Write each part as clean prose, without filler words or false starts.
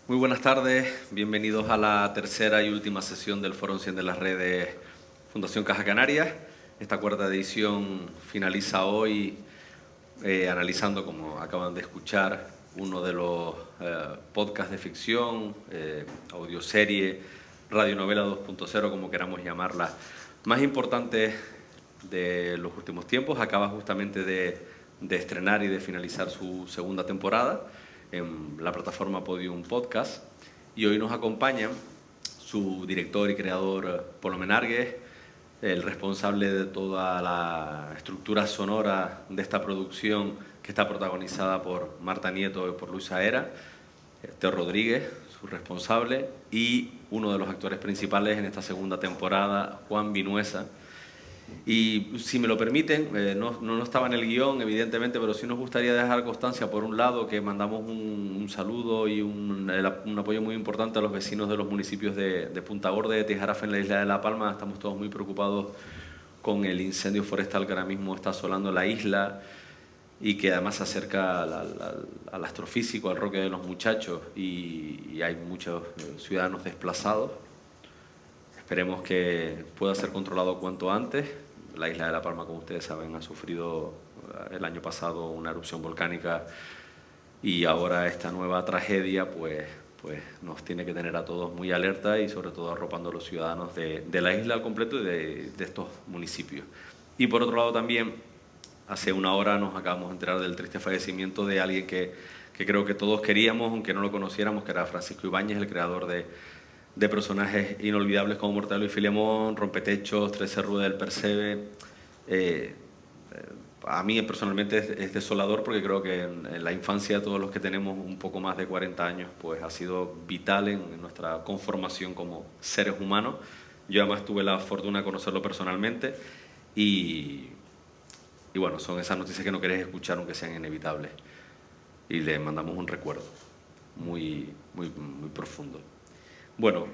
Muy buenas tardes, bienvenidos a la tercera y última sesión del Foro 100 de las Redes Fundación Caja Canarias. Esta cuarta edición finaliza hoy analizando, como acaban de escuchar, uno de los podcasts de ficción, audioserie, radionovela 2.0, como queramos llamarla, más importante de los últimos tiempos. Acaba justamente de estrenar y de finalizar su segunda temporada en la plataforma Podium Podcast, y hoy nos acompañan su director y creador Polo Menárguez, el responsable de toda la estructura sonora de esta producción, que está protagonizada por Marta Nieto y por Luisa Era, Teo Rodríguez, su responsable, y uno de los actores principales en esta segunda temporada, Juan Vinuesa. Y si me lo permiten, no estaba en el guión, evidentemente, pero sí nos gustaría dejar constancia, por un lado, que mandamos un saludo y un apoyo muy importante a los vecinos de los municipios de Punta Gorda y de Tijarafe, en la isla de La Palma. Estamos todos muy preocupados con el incendio forestal que ahora mismo está asolando la isla y que además se acerca al astrofísico, al Roque de los Muchachos, y hay muchos ciudadanos desplazados. Esperemos que pueda ser controlado cuanto antes. La isla de La Palma, como ustedes saben, ha sufrido el año pasado una erupción volcánica, y ahora esta nueva tragedia pues nos tiene que tener a todos muy alerta, y sobre todo arropando a los ciudadanos de la isla al completo y de estos municipios. Y por otro lado también, hace una hora nos acabamos de enterar del triste fallecimiento de alguien que creo que todos queríamos, aunque no lo conociéramos, que era Francisco Ibáñez, el creador de personajes inolvidables como Mortadelo y Filemón, Rompetechos, 13 Ruedas del Percebe. A mí personalmente es desolador, porque creo que en la infancia de todos los que tenemos un poco más de 40 años pues ha sido vital en nuestra conformación como seres humanos. Yo además tuve la fortuna de conocerlo personalmente, y bueno, son esas noticias que no querés escuchar aunque sean inevitables, y le mandamos un recuerdo muy, muy, muy profundo. Bueno,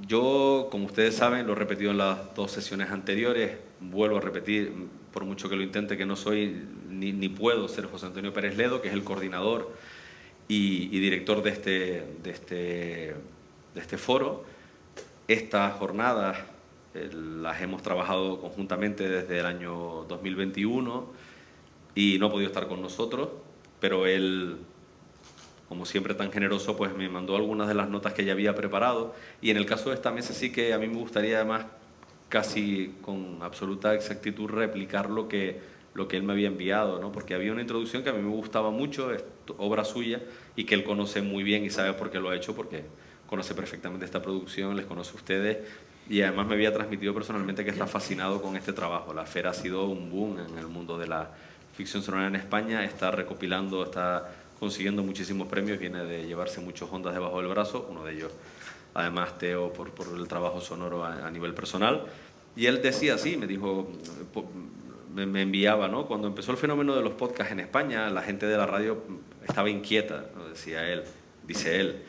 yo, como ustedes saben, lo he repetido en las dos sesiones anteriores, vuelvo a repetir, por mucho que lo intente, que no soy ni puedo ser José Antonio Pérez Ledo, que es el coordinador y director de este foro. Estas jornadas las hemos trabajado conjuntamente desde el año 2021 y no ha podido estar con nosotros, pero él, como siempre tan generoso, pues me mandó algunas de las notas que ya había preparado. Y en el caso de esta mesa sí que a mí me gustaría, además, casi con absoluta exactitud replicar lo que él me había enviado, ¿no? Porque había una introducción que a mí me gustaba mucho, es obra suya, y que él conoce muy bien y sabe por qué lo ha hecho, porque conoce perfectamente esta producción, les conoce a ustedes, y además me había transmitido personalmente que está fascinado con este trabajo. La Fera ha sido un boom en el mundo de la ficción sonora en España, está recopilando, está consiguiendo muchísimos premios, viene de llevarse muchos Ondas debajo del brazo, uno de ellos además Teo por el trabajo sonoro a nivel personal. Y él decía así, me dijo, me enviaba, ¿no? Cuando empezó el fenómeno de los podcasts en España, la gente de la radio estaba inquieta, ¿no? Decía él, dice él,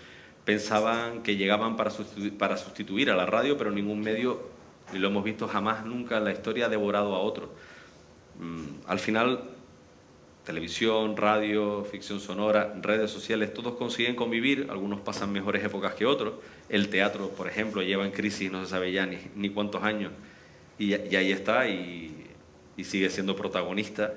pensaban que llegaban para sustituir a la radio, pero ningún medio, y lo hemos visto jamás nunca en la historia, ha devorado a otro. Al final, televisión, radio, ficción sonora, redes sociales, todos consiguen convivir, algunos pasan mejores épocas que otros. El teatro, por ejemplo, lleva en crisis no se sabe ya ni cuántos años, y ahí está, y sigue siendo protagonista.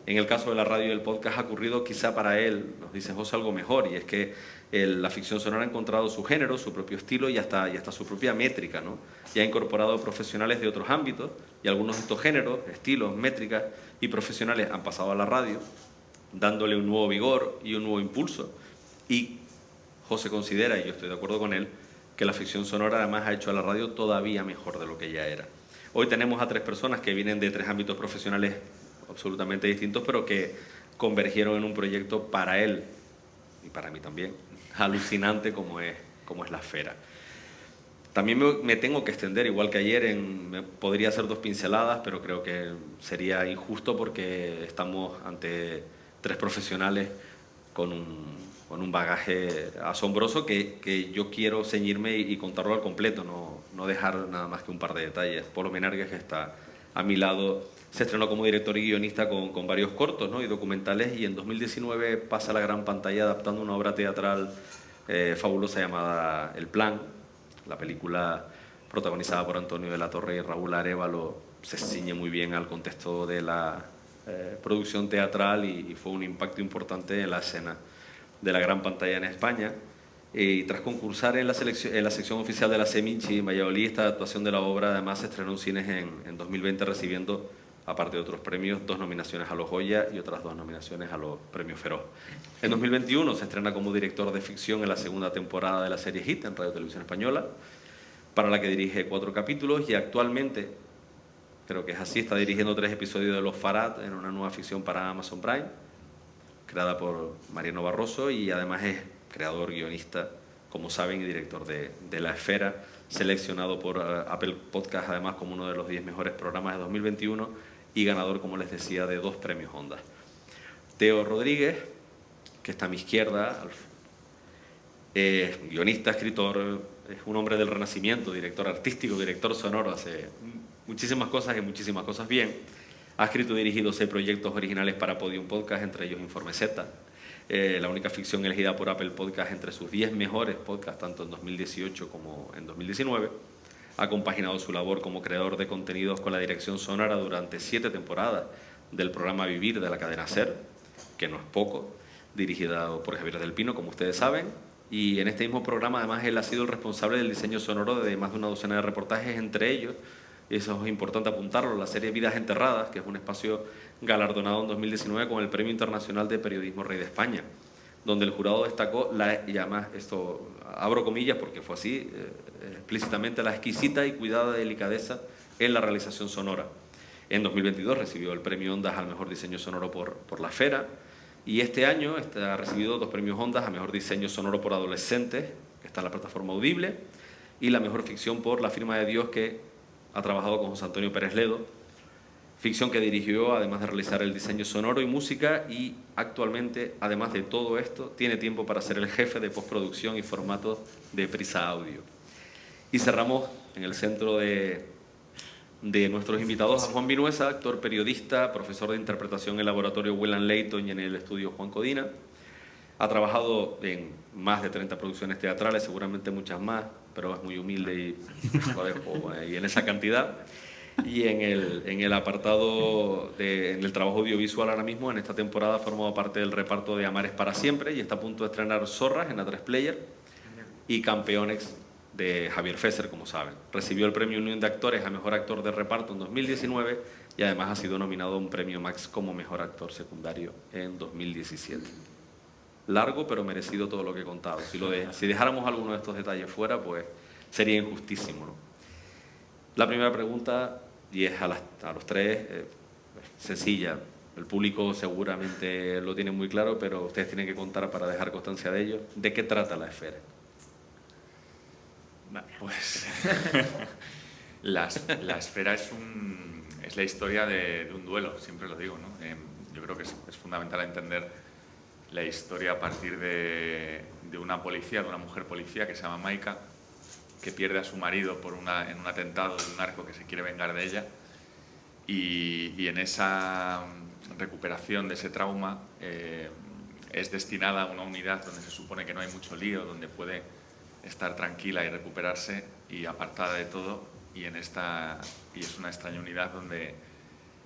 En el caso de la radio y el podcast ha ocurrido quizá para él, nos dice José, algo mejor, y es que la ficción sonora ha encontrado su género, su propio estilo y hasta su propia métrica, ¿no? Y ha incorporado profesionales de otros ámbitos, y algunos de estos géneros, estilos, métricas y profesionales han pasado a la radio, dándole un nuevo vigor y un nuevo impulso. Y José considera, y yo estoy de acuerdo con él, que la ficción sonora además ha hecho a la radio todavía mejor de lo que ya era. Hoy tenemos a tres personas que vienen de tres ámbitos profesionales absolutamente distintos, pero que convergieron en un proyecto para él, y para mí también, alucinante como es la Esfera. También me tengo que extender, igual que ayer, podría hacer dos pinceladas, pero creo que sería injusto, porque estamos ante tres profesionales con un bagaje asombroso que yo quiero ceñirme y contarlo al completo, no dejar nada más que un par de detalles. Polo Menárguez, que está a mi lado, se estrenó como director y guionista con varios cortos, ¿no? Y documentales, y en 2019 pasa a la gran pantalla adaptando una obra teatral fabulosa llamada El Plan. La película, protagonizada por Antonio de la Torre y Raúl Arévalo, se ciñe muy bien al contexto de la producción teatral y fue un impacto importante en la escena de la gran pantalla en España. Y tras concursar en la sección oficial de la Seminci en Valladolid, esta actuación de la obra además se estrenó en cines en 2020, recibiendo, aparte de otros premios, 2 nominaciones a los Goya y otras 2 nominaciones a los premios Feroz. En 2021 se estrena como director de ficción en la segunda temporada de la serie Hit en Radio Televisión Española, para la que dirige 4 capítulos, y actualmente, creo que es así, está dirigiendo 3 episodios de Los Farad en una nueva ficción para Amazon Prime, creada por Mariano Barroso, y además es creador, guionista, como saben, y director de La Esfera, seleccionado por Apple Podcast además como uno de los 10 mejores programas de 2021 y ganador, como les decía, de 2 premios Ondas. Teo Rodríguez, que está a mi izquierda, guionista, escritor, es un hombre del Renacimiento, director artístico, director sonoro, hace muchísimas cosas y muchísimas cosas bien. Ha escrito y dirigido 6 proyectos originales para Podium Podcast, entre ellos Informe Z, la única ficción elegida por Apple Podcast entre sus 10 mejores podcasts, tanto en 2018 como en 2019. Ha compaginado su labor como creador de contenidos con la dirección sonora durante 7 temporadas del programa Vivir de la cadena SER, que no es poco, dirigida por Javier del Pino, como ustedes saben. Y en este mismo programa, además, él ha sido el responsable del diseño sonoro de más de una docena de reportajes, entre ellos, y eso es importante apuntarlo, la serie Vidas Enterradas, que es un espacio galardonado en 2019 con el Premio Internacional de Periodismo Rey de España, donde el jurado destacó, y además esto abro comillas porque fue así, explícitamente, la exquisita y cuidada delicadeza en la realización sonora. En 2022 recibió el Premio Ondas al Mejor Diseño Sonoro por La Esfera, y este año ha recibido 2 premios Ondas a Mejor Diseño Sonoro por Adolescentes, que está en la plataforma Audible, y la Mejor Ficción por La Firma de Dios, que ha trabajado con José Antonio Pérez Ledo, ficción que dirigió además de realizar el diseño sonoro y música, y actualmente, además de todo esto, tiene tiempo para ser el jefe de postproducción y formato de Prisa Audio. Y cerramos en el centro de nuestros invitados a Juan Vinuesa, actor, periodista, profesor de interpretación en el laboratorio William Layton y en el estudio Juan Codina. Ha trabajado en más de 30 producciones teatrales, seguramente muchas más, pero es muy humilde y lo dejo ahí en esa cantidad. Y en el apartado en el trabajo audiovisual ahora mismo, en esta temporada, ha formado parte del reparto de Amares para Siempre y está a punto de estrenar Zorras en A3 Player y Campeones de Javier Fesser, como saben. Recibió el Premio Unión de Actores a Mejor Actor de Reparto en 2019 y además ha sido nominado a un Premio Max como Mejor Actor Secundario en 2017. Largo, pero merecido todo lo que he contado. Si dejáramos alguno de estos detalles fuera, pues sería injustísimo, ¿no? La primera pregunta, y es a los 3, sencilla. El público seguramente lo tiene muy claro, pero ustedes tienen que contar para dejar constancia de ello. ¿De qué trata La Esfera? Pues la Esfera es la historia de un duelo, siempre lo digo, ¿no? Yo creo que es fundamental entender la historia a partir de una policía, de una mujer policía que se llama Maika, que pierde a su marido en un atentado de un narco que se quiere vengar de ella, y en esa recuperación de ese trauma es destinada a una unidad donde se supone que no hay mucho lío, donde puede estar tranquila y recuperarse y apartada de todo, y es una extraña unidad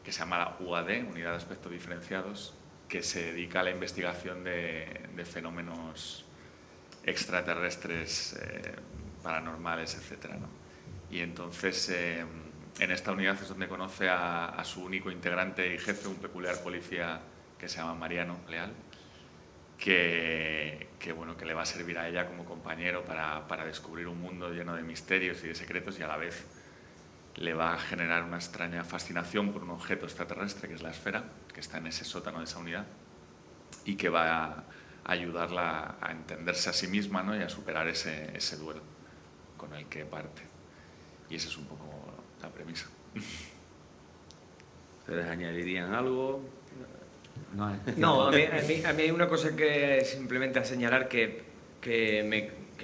que se llama la UAD, Unidad de Aspectos Diferenciados, que se dedica a la investigación de fenómenos extraterrestres, paranormales, etc., ¿no? Y entonces en esta unidad es donde conoce a su único integrante y jefe, un peculiar policía que se llama Mariano Leal, que le va a servir a ella como compañero para descubrir un mundo lleno de misterios y de secretos, y a la vez le va a generar una extraña fascinación por un objeto extraterrestre que es la esfera, que está en ese sótano de esa unidad, y que va a ayudarla a entenderse a sí misma, ¿no? Y a superar ese duelo con el que parte. Y esa es un poco la premisa. ¿Ustedes añadirían algo? No, a mí hay una cosa que simplemente a señalar que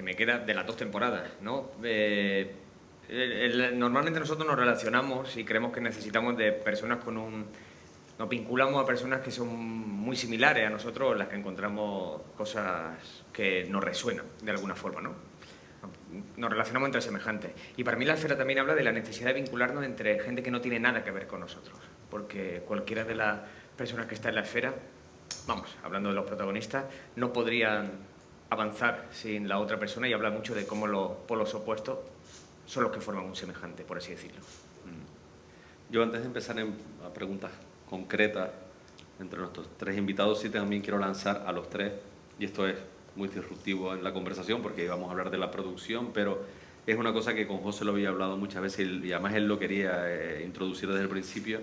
me queda de las 2 temporadas, ¿no? Normalmente nosotros nos relacionamos y creemos que necesitamos de personas con nos vinculamos a personas que son muy similares a nosotros, las que encontramos cosas que nos resuenan de alguna forma, ¿no? Nos relacionamos entre semejantes. Y para mí la esfera también habla de la necesidad de vincularnos entre gente que no tiene nada que ver con nosotros, porque cualquiera de las personas que está en la esfera, vamos, hablando de los protagonistas, no podrían avanzar sin la otra persona, y habla mucho de cómo los polos opuestos son los que forman un semejante, por así decirlo. Yo, antes de empezar a preguntas concretas entre nuestros tres invitados, sí también quiero lanzar a los tres, y esto es muy disruptivo en la conversación porque íbamos a hablar de la producción, pero es una cosa que con José lo había hablado muchas veces y además él lo quería introducir desde el principio.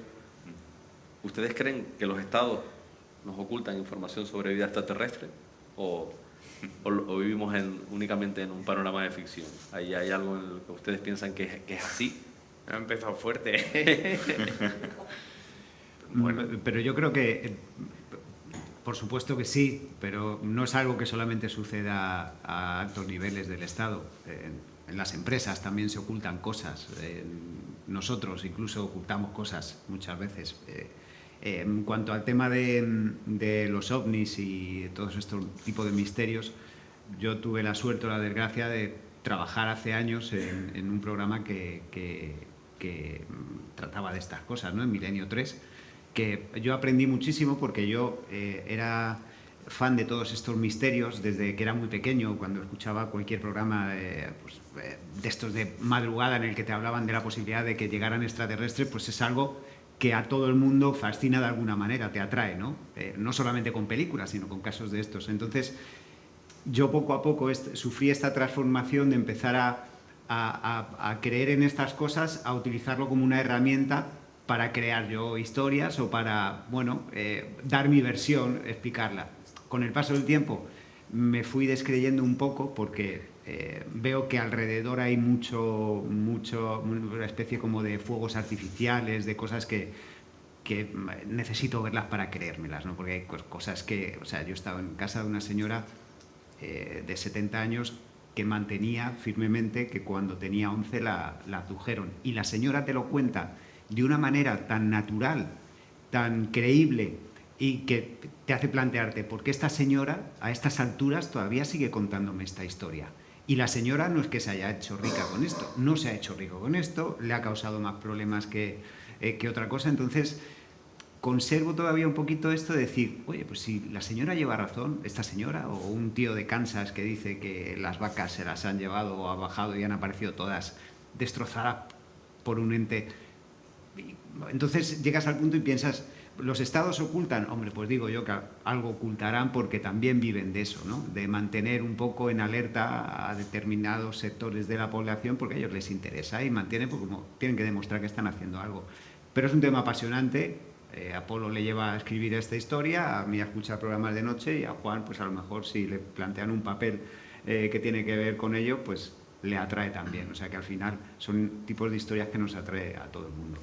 ¿Ustedes creen que los estados nos ocultan información sobre vida extraterrestre o vivimos únicamente en un panorama de ficción? ¿Hay algo en lo que ustedes piensan que es así? Ha empezado fuerte. Bueno, pero yo creo que, por supuesto que sí, pero no es algo que solamente suceda a altos niveles del Estado. En las empresas también se ocultan cosas. Nosotros incluso ocultamos cosas muchas veces. En cuanto al tema de los ovnis y todos estos tipos de misterios, yo tuve la suerte o la desgracia de trabajar hace años en un programa que trataba de estas cosas, ¿no? En Milenio 3, que yo aprendí muchísimo porque yo era fan de todos estos misterios desde que era muy pequeño, cuando escuchaba cualquier programa de estos de madrugada en el que te hablaban de la posibilidad de que llegaran extraterrestres, pues es algo que a todo el mundo fascina de alguna manera, te atrae, ¿no? No solamente con películas, sino con casos de estos. Entonces, yo poco a poco sufrí esta transformación de empezar a creer en estas cosas, a utilizarlo como una herramienta para crear yo historias o para, bueno, dar mi versión, explicarla. Con el paso del tiempo me fui descreyendo un poco porque veo que alrededor hay una especie como de fuegos artificiales, de cosas que necesito verlas para creérmelas, ¿no? Porque hay cosas que, o sea, yo estaba en casa de una señora de 70 años que mantenía firmemente que cuando tenía 11 la abdujeron. Y la señora te lo cuenta de una manera tan natural, tan creíble, y que te hace plantearte por qué esta señora a estas alturas todavía sigue contándome esta historia. Y la señora no es que se haya hecho rica con esto, no se ha hecho rico con esto, le ha causado más problemas que otra cosa. Entonces conservo todavía un poquito esto de decir, oye, pues si la señora lleva razón, esta señora, o un tío de Kansas que dice que las vacas se las han llevado o ha bajado y han aparecido todas destrozadas por un ente. Entonces llegas al punto y piensas, ¿los estados ocultan? Hombre, pues digo yo que algo ocultarán porque también viven de eso, ¿no? De mantener un poco en alerta a determinados sectores de la población porque a ellos les interesa y mantienen, porque como tienen que demostrar que están haciendo algo. Pero es un tema apasionante. A Polo le lleva a escribir esta historia, a mí a escuchar programas de noche, y a Juan, pues a lo mejor si le plantean un papel que tiene que ver con ello, pues le atrae también. O sea que al final son tipos de historias que nos atrae a todo el mundo.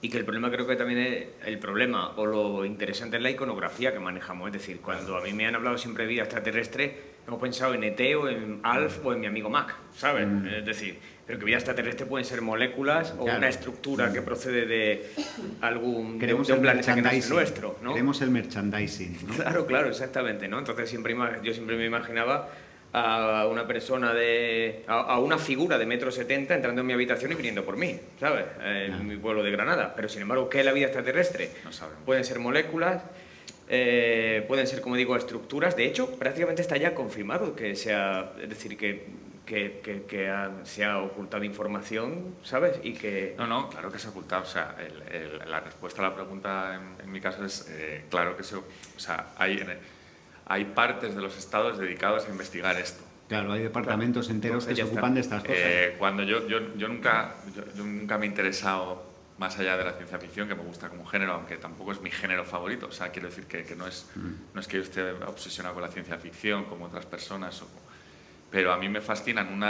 Y que el problema creo que también es el problema o lo interesante es la iconografía que manejamos. Es decir, cuando a mí me han hablado siempre de vida extraterrestre, hemos pensado en ET o en Alf o en mi amigo Mac, ¿sabes? Es decir, pero que vida extraterrestre pueden ser moléculas o una estructura que procede de algún de un planeta que no es nuestro, ¿no? Queremos el merchandising, ¿no? Claro, exactamente, ¿no? Entonces yo siempre me imaginaba a una persona a una figura de 1,70 m entrando en mi habitación y viniendo por mí, ¿sabes? En mi pueblo de Granada. Pero sin embargo, ¿qué es la vida extraterrestre? No sabemos. Pueden ser moléculas, pueden ser, como digo, estructuras. De hecho, prácticamente está ya confirmado que sea, es decir, se ha ocultado información, ¿sabes? Y que... No, claro que se ha ocultado. O sea, la respuesta a la pregunta en mi caso es claro que o sea, hay partes de los estados dedicados a investigar esto. Claro, hay departamentos enteros que se ocupan de estas cosas. Cuando yo nunca me he interesado más allá de la ciencia ficción, que me gusta como género, aunque tampoco es mi género favorito. O sea, quiero decir que no es que yo esté obsesionado con la ciencia ficción como otras personas. Pero a mí me fascinan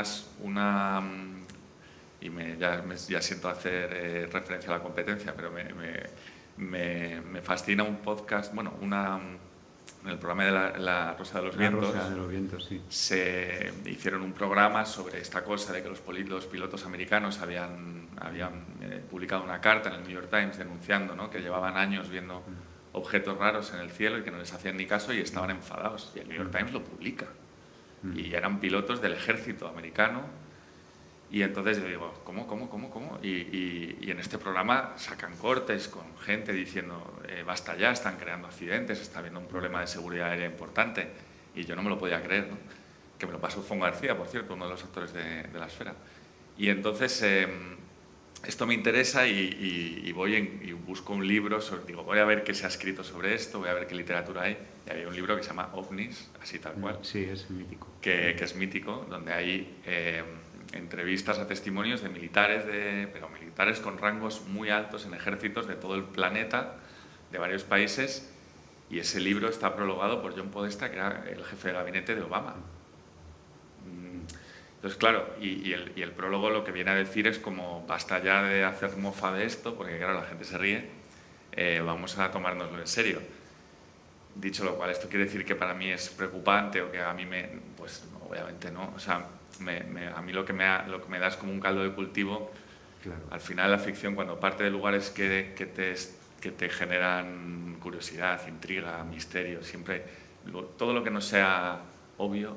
ya siento hacer referencia a la competencia, pero me fascina un podcast, bueno, en el programa de la Rosa de los La Vientos, Rosa de los Vientos, sí. se hicieron un programa sobre esta cosa de que los pilotos americanos habían publicado una carta en el New York Times denunciando, ¿no?, que llevaban años viendo objetos raros en el cielo y que no les hacían ni caso y estaban enfadados. Y el New York Times lo publica. Y eran pilotos del ejército americano. Y entonces yo digo, ¿cómo? Y en este programa sacan cortes con gente diciendo, basta ya, están creando accidentes, está habiendo un problema de seguridad aérea importante. Y yo no me lo podía creer, ¿no? Que me lo pasó Fon García, por cierto, uno de los actores de La Esfera. Y entonces esto me interesa y voy y busco un libro, digo, voy a ver qué se ha escrito sobre esto, voy a ver qué literatura hay. Y había un libro que se llama OVNIs, así tal cual. Sí, es mítico. Que es mítico, donde hay entrevistas a testimonios de militares, pero militares con rangos muy altos en ejércitos de todo el planeta, de varios países, y ese libro está prologado por John Podesta, que era el jefe de gabinete de Obama. Entonces, claro, y el prólogo lo que viene a decir es como, basta ya de hacer mofa de esto, porque claro, la gente se ríe, vamos a tomárnoslo en serio. Dicho lo cual, esto quiere decir que para mí es preocupante o que a mí pues obviamente no, o sea, a mí lo que me da es como un caldo de cultivo. Claro. Al final la ficción, cuando parte de lugares que te generan curiosidad, intriga, misterio, siempre todo lo que no sea obvio.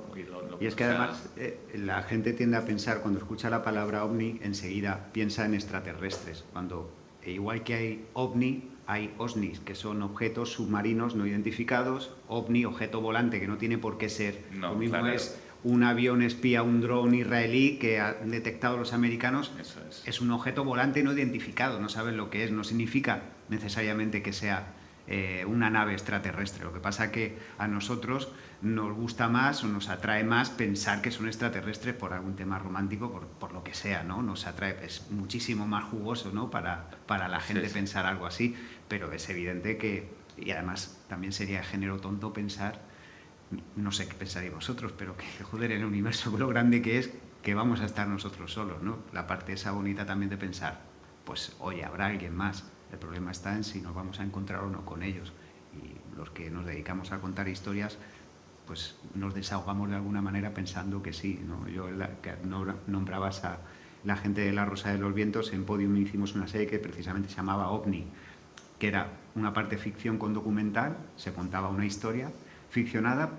Y es que además la gente tiende a pensar, cuando escucha la palabra ovni, enseguida piensa en extraterrestres, cuando igual que hay ovni, hay OSNIs, que son objetos submarinos no identificados. OVNI, objeto volante, que no tiene por qué ser. No, lo mismo claro. es un avión espía, un dron israelí que han detectado los americanos. Eso es. Es un objeto volante no identificado, no saben lo que es, no significa necesariamente que sea una nave extraterrestre. Lo que pasa que a nosotros nos gusta más o nos atrae más pensar que son extraterrestres por algún tema romántico, por lo que sea, ¿no? Nos atrae, es muchísimo más jugoso, ¿no?, para la gente pensar algo así, pero es evidente que, y además también sería de género tonto pensar, no sé qué pensaréis vosotros, pero que joder, el universo lo grande que es, que vamos a estar nosotros solos, ¿no? La parte esa bonita también de pensar, pues oye, habrá alguien más. El problema está en si nos vamos a encontrar o no con ellos. Y los que nos dedicamos a contar historias, pues nos desahogamos de alguna manera pensando que sí, ¿no? Que nombrabas a la gente de La Rosa de los Vientos, en Podium hicimos una serie que precisamente se llamaba OVNI, que era una parte ficción con documental, se contaba una historia ficcionada,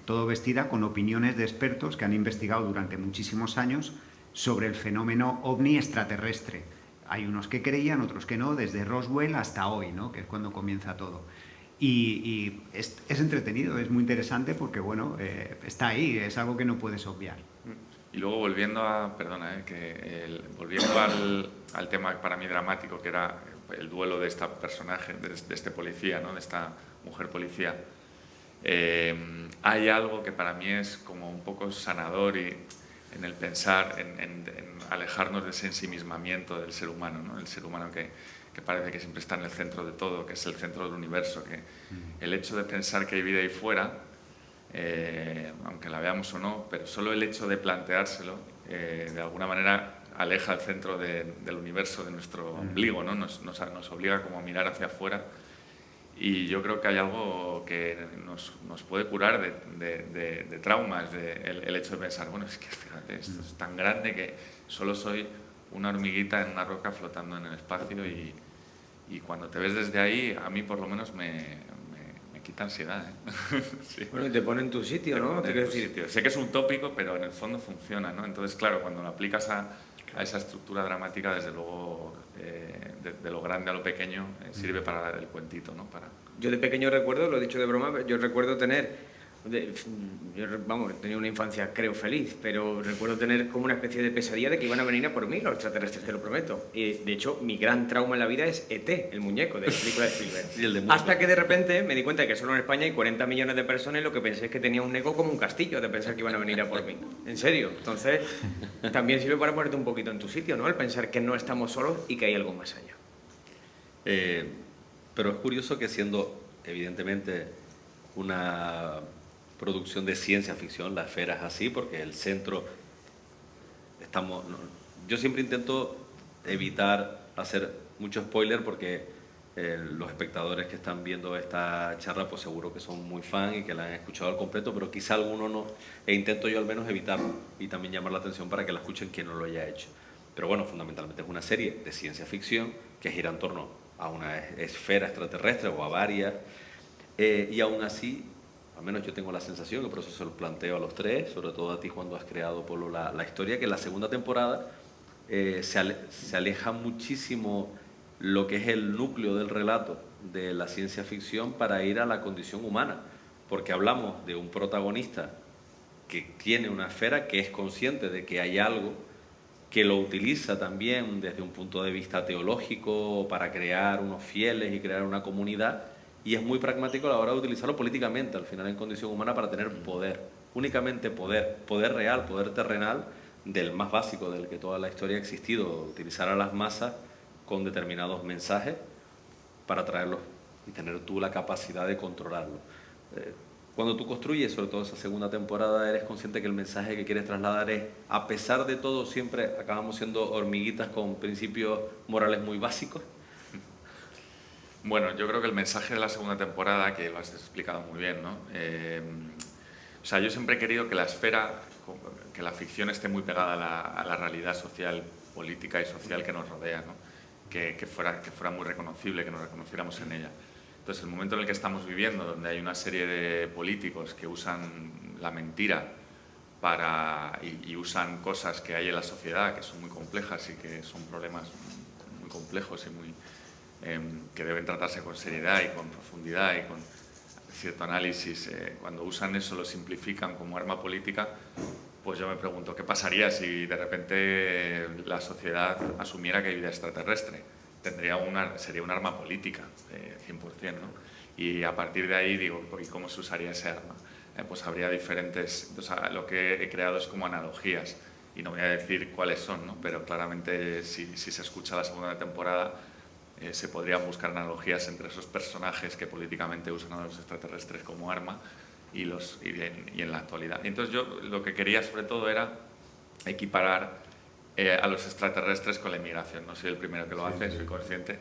todo vestida con opiniones de expertos que han investigado durante muchísimos años sobre el fenómeno ovni extraterrestre. Hay unos que creían, otros que no, desde Roswell hasta hoy, ¿no?, que es cuando comienza todo. Y es entretenido, es muy interesante porque, bueno, está ahí, es algo que no puedes obviar. Y luego volviendo al tema para mí dramático, que era el duelo de este personaje, de este policía, ¿no?, de esta mujer policía, hay algo que para mí es como un poco sanador y en el pensar, en alejarnos de ese ensimismamiento del ser humano, ¿no? El ser humano que parece que siempre está en el centro de todo, que es el centro del universo, que el hecho de pensar que hay vida ahí fuera, aunque la veamos o no, pero solo el hecho de planteárselo, de alguna manera aleja el centro del universo de nuestro ombligo, ¿no? Nos obliga como a mirar hacia afuera. Y yo creo que hay algo que nos puede curar de traumas, el hecho de pensar, bueno, es que fíjate, esto es tan grande que solo soy una hormiguita en una roca flotando en el espacio y cuando te ves desde ahí, a mí por lo menos me quita ansiedad, ¿eh? Sí. Bueno, y te pone en tu sitio, ¿no? Te quiero decir. Sé que es un tópico, pero en el fondo funciona, ¿no? Entonces, claro, cuando lo aplicas a esa estructura dramática, desde luego, de lo grande a lo pequeño, sirve para dar el cuentito, ¿no? Yo de pequeño recuerdo, lo he dicho de broma, yo recuerdo tener... he tenido una infancia, creo, feliz, pero recuerdo tener como una especie de pesadilla de que iban a venir a por mí los extraterrestres, te lo prometo. Y de hecho, mi gran trauma en la vida es E.T., el muñeco de la película de Spielberg. Y el de Hasta que de repente me di cuenta de que solo en España hay 40 millones de personas y lo que pensé es que tenía un ego como un castillo de pensar que iban a venir a por mí. En serio. Entonces, también sirve para ponerte un poquito en tu sitio, ¿no? El pensar que no estamos solos y que hay algo más allá. Pero es curioso que siendo, evidentemente, una producción de ciencia ficción, La Esfera es así, porque el centro yo siempre intento evitar hacer mucho spoiler porque Los espectadores que están viendo esta charla pues seguro que son muy fan y que la han escuchado al completo, pero quizá alguno no, e intento yo al menos evitarlo y también llamar la atención para que la escuchen quien no lo haya hecho. Pero bueno, fundamentalmente es una serie de ciencia ficción que gira en torno a una esfera extraterrestre o a varias, y aún así, al menos yo tengo la sensación, y por eso se lo planteo a los tres, sobre todo a ti cuando has creado, Polo, la historia, que en la segunda temporada se aleja muchísimo lo que es el núcleo del relato de la ciencia ficción para ir a la condición humana, porque hablamos de un protagonista que tiene una esfera, que es consciente de que hay algo, que lo utiliza también desde un punto de vista teológico para crear unos fieles y crear una comunidad, y es muy pragmático a la hora de utilizarlo políticamente, al final en condición humana, para tener poder, únicamente poder, poder real, poder terrenal, del más básico, del que toda la historia ha existido, utilizar a las masas con determinados mensajes para traerlos y tener tú la capacidad de controlarlo. Cuando tú construyes, sobre todo esa segunda temporada, eres consciente que el mensaje que quieres trasladar es, a pesar de todo, siempre acabamos siendo hormiguitas con principios morales muy básicos. Bueno, yo creo que el mensaje de la segunda temporada, que lo has explicado muy bien, ¿no? O sea, yo siempre he querido que la esfera, que la ficción esté muy pegada a la realidad social, política y social que nos rodea, ¿no? Que fuera muy reconocible, que nos reconociéramos en ella. Entonces, el momento en el que estamos viviendo, donde hay una serie de políticos que usan la mentira y usan cosas que hay en la sociedad que son muy complejas y que son problemas muy complejos y que deben tratarse con seriedad y con profundidad y con cierto análisis, cuando usan eso, lo simplifican como arma política, pues yo me pregunto, ¿qué pasaría si de repente la sociedad asumiera que hay vida extraterrestre? Sería un arma política, 100%, ¿no? Y a partir de ahí digo, ¿y cómo se usaría ese arma? Pues habría diferentes... O sea, lo que he creado es como analogías, y no voy a decir cuáles son, ¿no? Pero claramente si se escucha la segunda temporada, se podrían buscar analogías entre esos personajes que políticamente usan a los extraterrestres como arma y en la actualidad. Entonces yo lo que quería sobre todo era equiparar a los extraterrestres con la inmigración. No soy el primero que lo hace, soy consciente,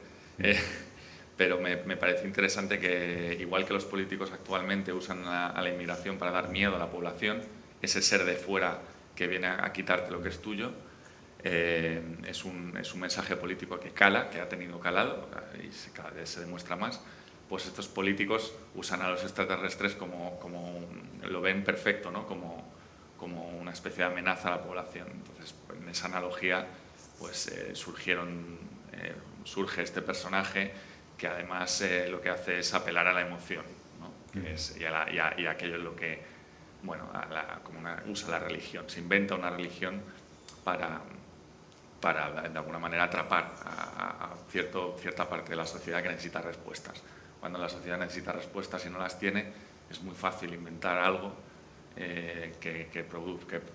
pero me parece interesante que, igual que los políticos actualmente usan a la inmigración para dar miedo a la población, ese ser de fuera que viene a quitarte lo que es tuyo, es un mensaje político que cala, que ha tenido calado y cada vez se demuestra más. Pues estos políticos usan a los extraterrestres como lo ven perfecto, ¿no? Como una especie de amenaza a la población. Entonces, en esa analogía, pues surge este personaje que además lo que hace es apelar a la emoción, ¿no? Y aquello es lo que, bueno, usa la religión. Se inventa una religión para de alguna manera atrapar a cierta parte de la sociedad que necesita respuestas. Cuando la sociedad necesita respuestas y no las tiene, es muy fácil inventar algo que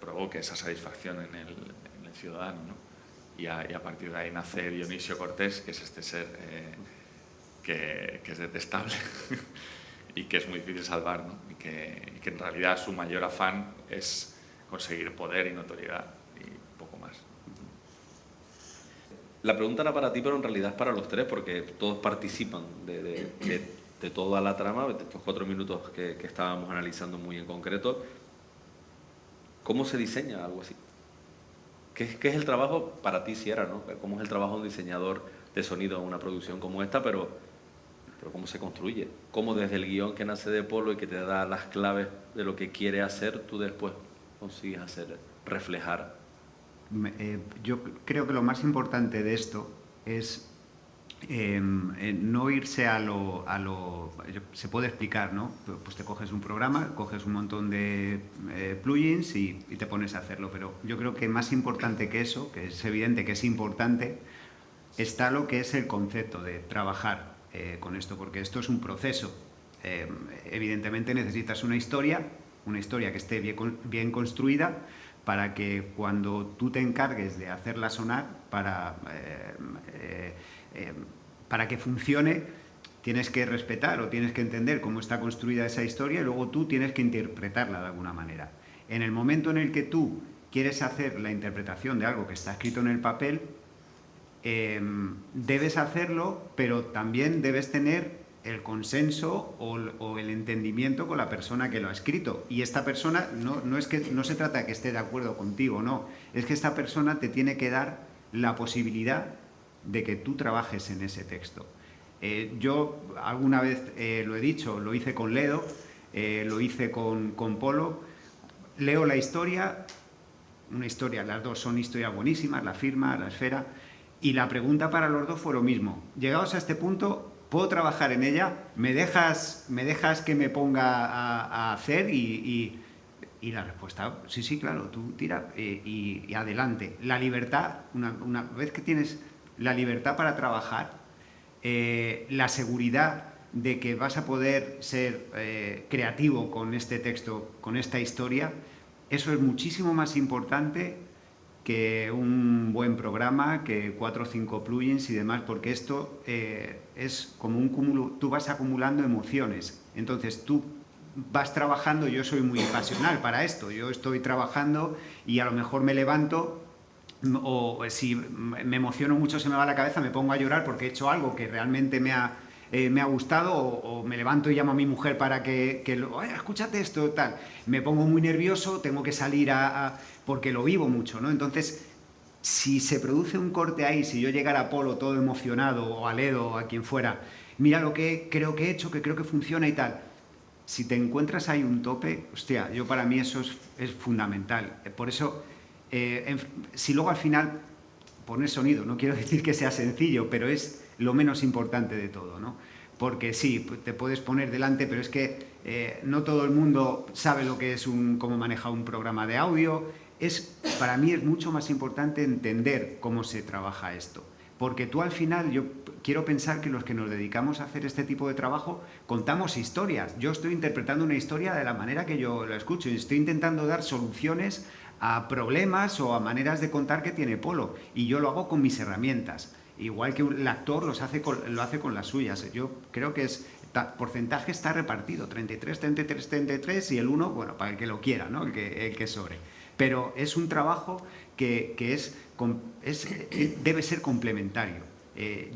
provoque esa satisfacción en el ciudadano, ¿no? Y a partir de ahí nace Dionisio Cortés, que es este ser que es detestable y que es muy difícil salvar, ¿no? Y que en realidad su mayor afán es conseguir poder y notoriedad y poco más. La pregunta era para ti, pero en realidad es para los tres, porque todos participan de toda la trama, de estos 4 minutos que estábamos analizando muy en concreto. ¿Cómo se diseña algo así? ¿Qué es el trabajo para ti, Sierra, ¿no? ¿Cómo es el trabajo de un diseñador de sonido en una producción como esta, pero cómo se construye? ¿Cómo desde el guión que nace de Polo y que te da las claves de lo que quiere hacer, tú después consigues reflejar? Yo creo que lo más importante de esto es no irse a lo... Se puede explicar, ¿no? Pues te coges un programa, coges un montón de plugins y te pones a hacerlo, pero yo creo que más importante que eso, que es evidente que es importante, está lo que es el concepto de trabajar con esto, porque esto es un proceso. Evidentemente necesitas una historia que esté bien construida, para que cuando tú te encargues de hacerla sonar, para que funcione, tienes que respetar o tienes que entender cómo está construida esa historia y luego tú tienes que interpretarla de alguna manera. En el momento en el que tú quieres hacer la interpretación de algo que está escrito en el papel, debes hacerlo, pero también debes tener el consenso o el entendimiento con la persona que lo ha escrito. Y esta persona no es que no se trata de que esté de acuerdo contigo, no. Es que esta persona te tiene que dar la posibilidad de que tú trabajes en ese texto. Yo alguna vez lo he dicho, lo hice con Ledo, lo hice con Polo. Leo la historia, una historia, las dos son historias buenísimas, La firma, La esfera, y la pregunta para los dos fue lo mismo. Llegados a este punto, ¿puedo trabajar en ella? ¿Me dejas que me ponga a hacer? Y la respuesta, sí, claro, tú tira y adelante. La libertad, una vez que tienes la libertad para trabajar, la seguridad de que vas a poder ser creativo con este texto, con esta historia, eso es muchísimo más importante que un buen programa, que 4 o 5 plugins y demás, porque esto es como un cúmulo, tú vas acumulando emociones, entonces tú vas trabajando. Yo soy muy pasional para esto, yo estoy trabajando y a lo mejor me levanto o si me emociono mucho, se me va la cabeza, me pongo a llorar porque he hecho algo que realmente me ha gustado, o me levanto y llamo a mi mujer para que escúchate esto, tal. Me pongo muy nervioso, tengo que salir porque lo vivo mucho, ¿no? Entonces, si se produce un corte ahí, si yo llegara a Polo todo emocionado, o a Ledo, o a quien fuera, mira lo que creo que he hecho, que creo que funciona y tal. Si te encuentras ahí un tope, hostia, para mí eso es fundamental. Por eso, si luego al final poner sonido, no quiero decir que sea sencillo, pero es lo menos importante de todo, ¿no? Porque sí, te puedes poner delante, pero es que no todo el mundo sabe lo que es cómo manejar un programa de audio. Para mí es mucho más importante entender cómo se trabaja esto. Porque tú al final, yo quiero pensar que los que nos dedicamos a hacer este tipo de trabajo contamos historias. Yo estoy interpretando una historia de la manera que yo la escucho y estoy intentando dar soluciones a problemas o a maneras de contar que tiene Polo. Y yo lo hago con mis herramientas. Igual que el actor lo hace con las suyas. Yo creo que porcentaje está repartido, 33, 33, 33 y el 1, bueno, para el que lo quiera, ¿no? el que sobre. Pero es un trabajo que debe ser complementario.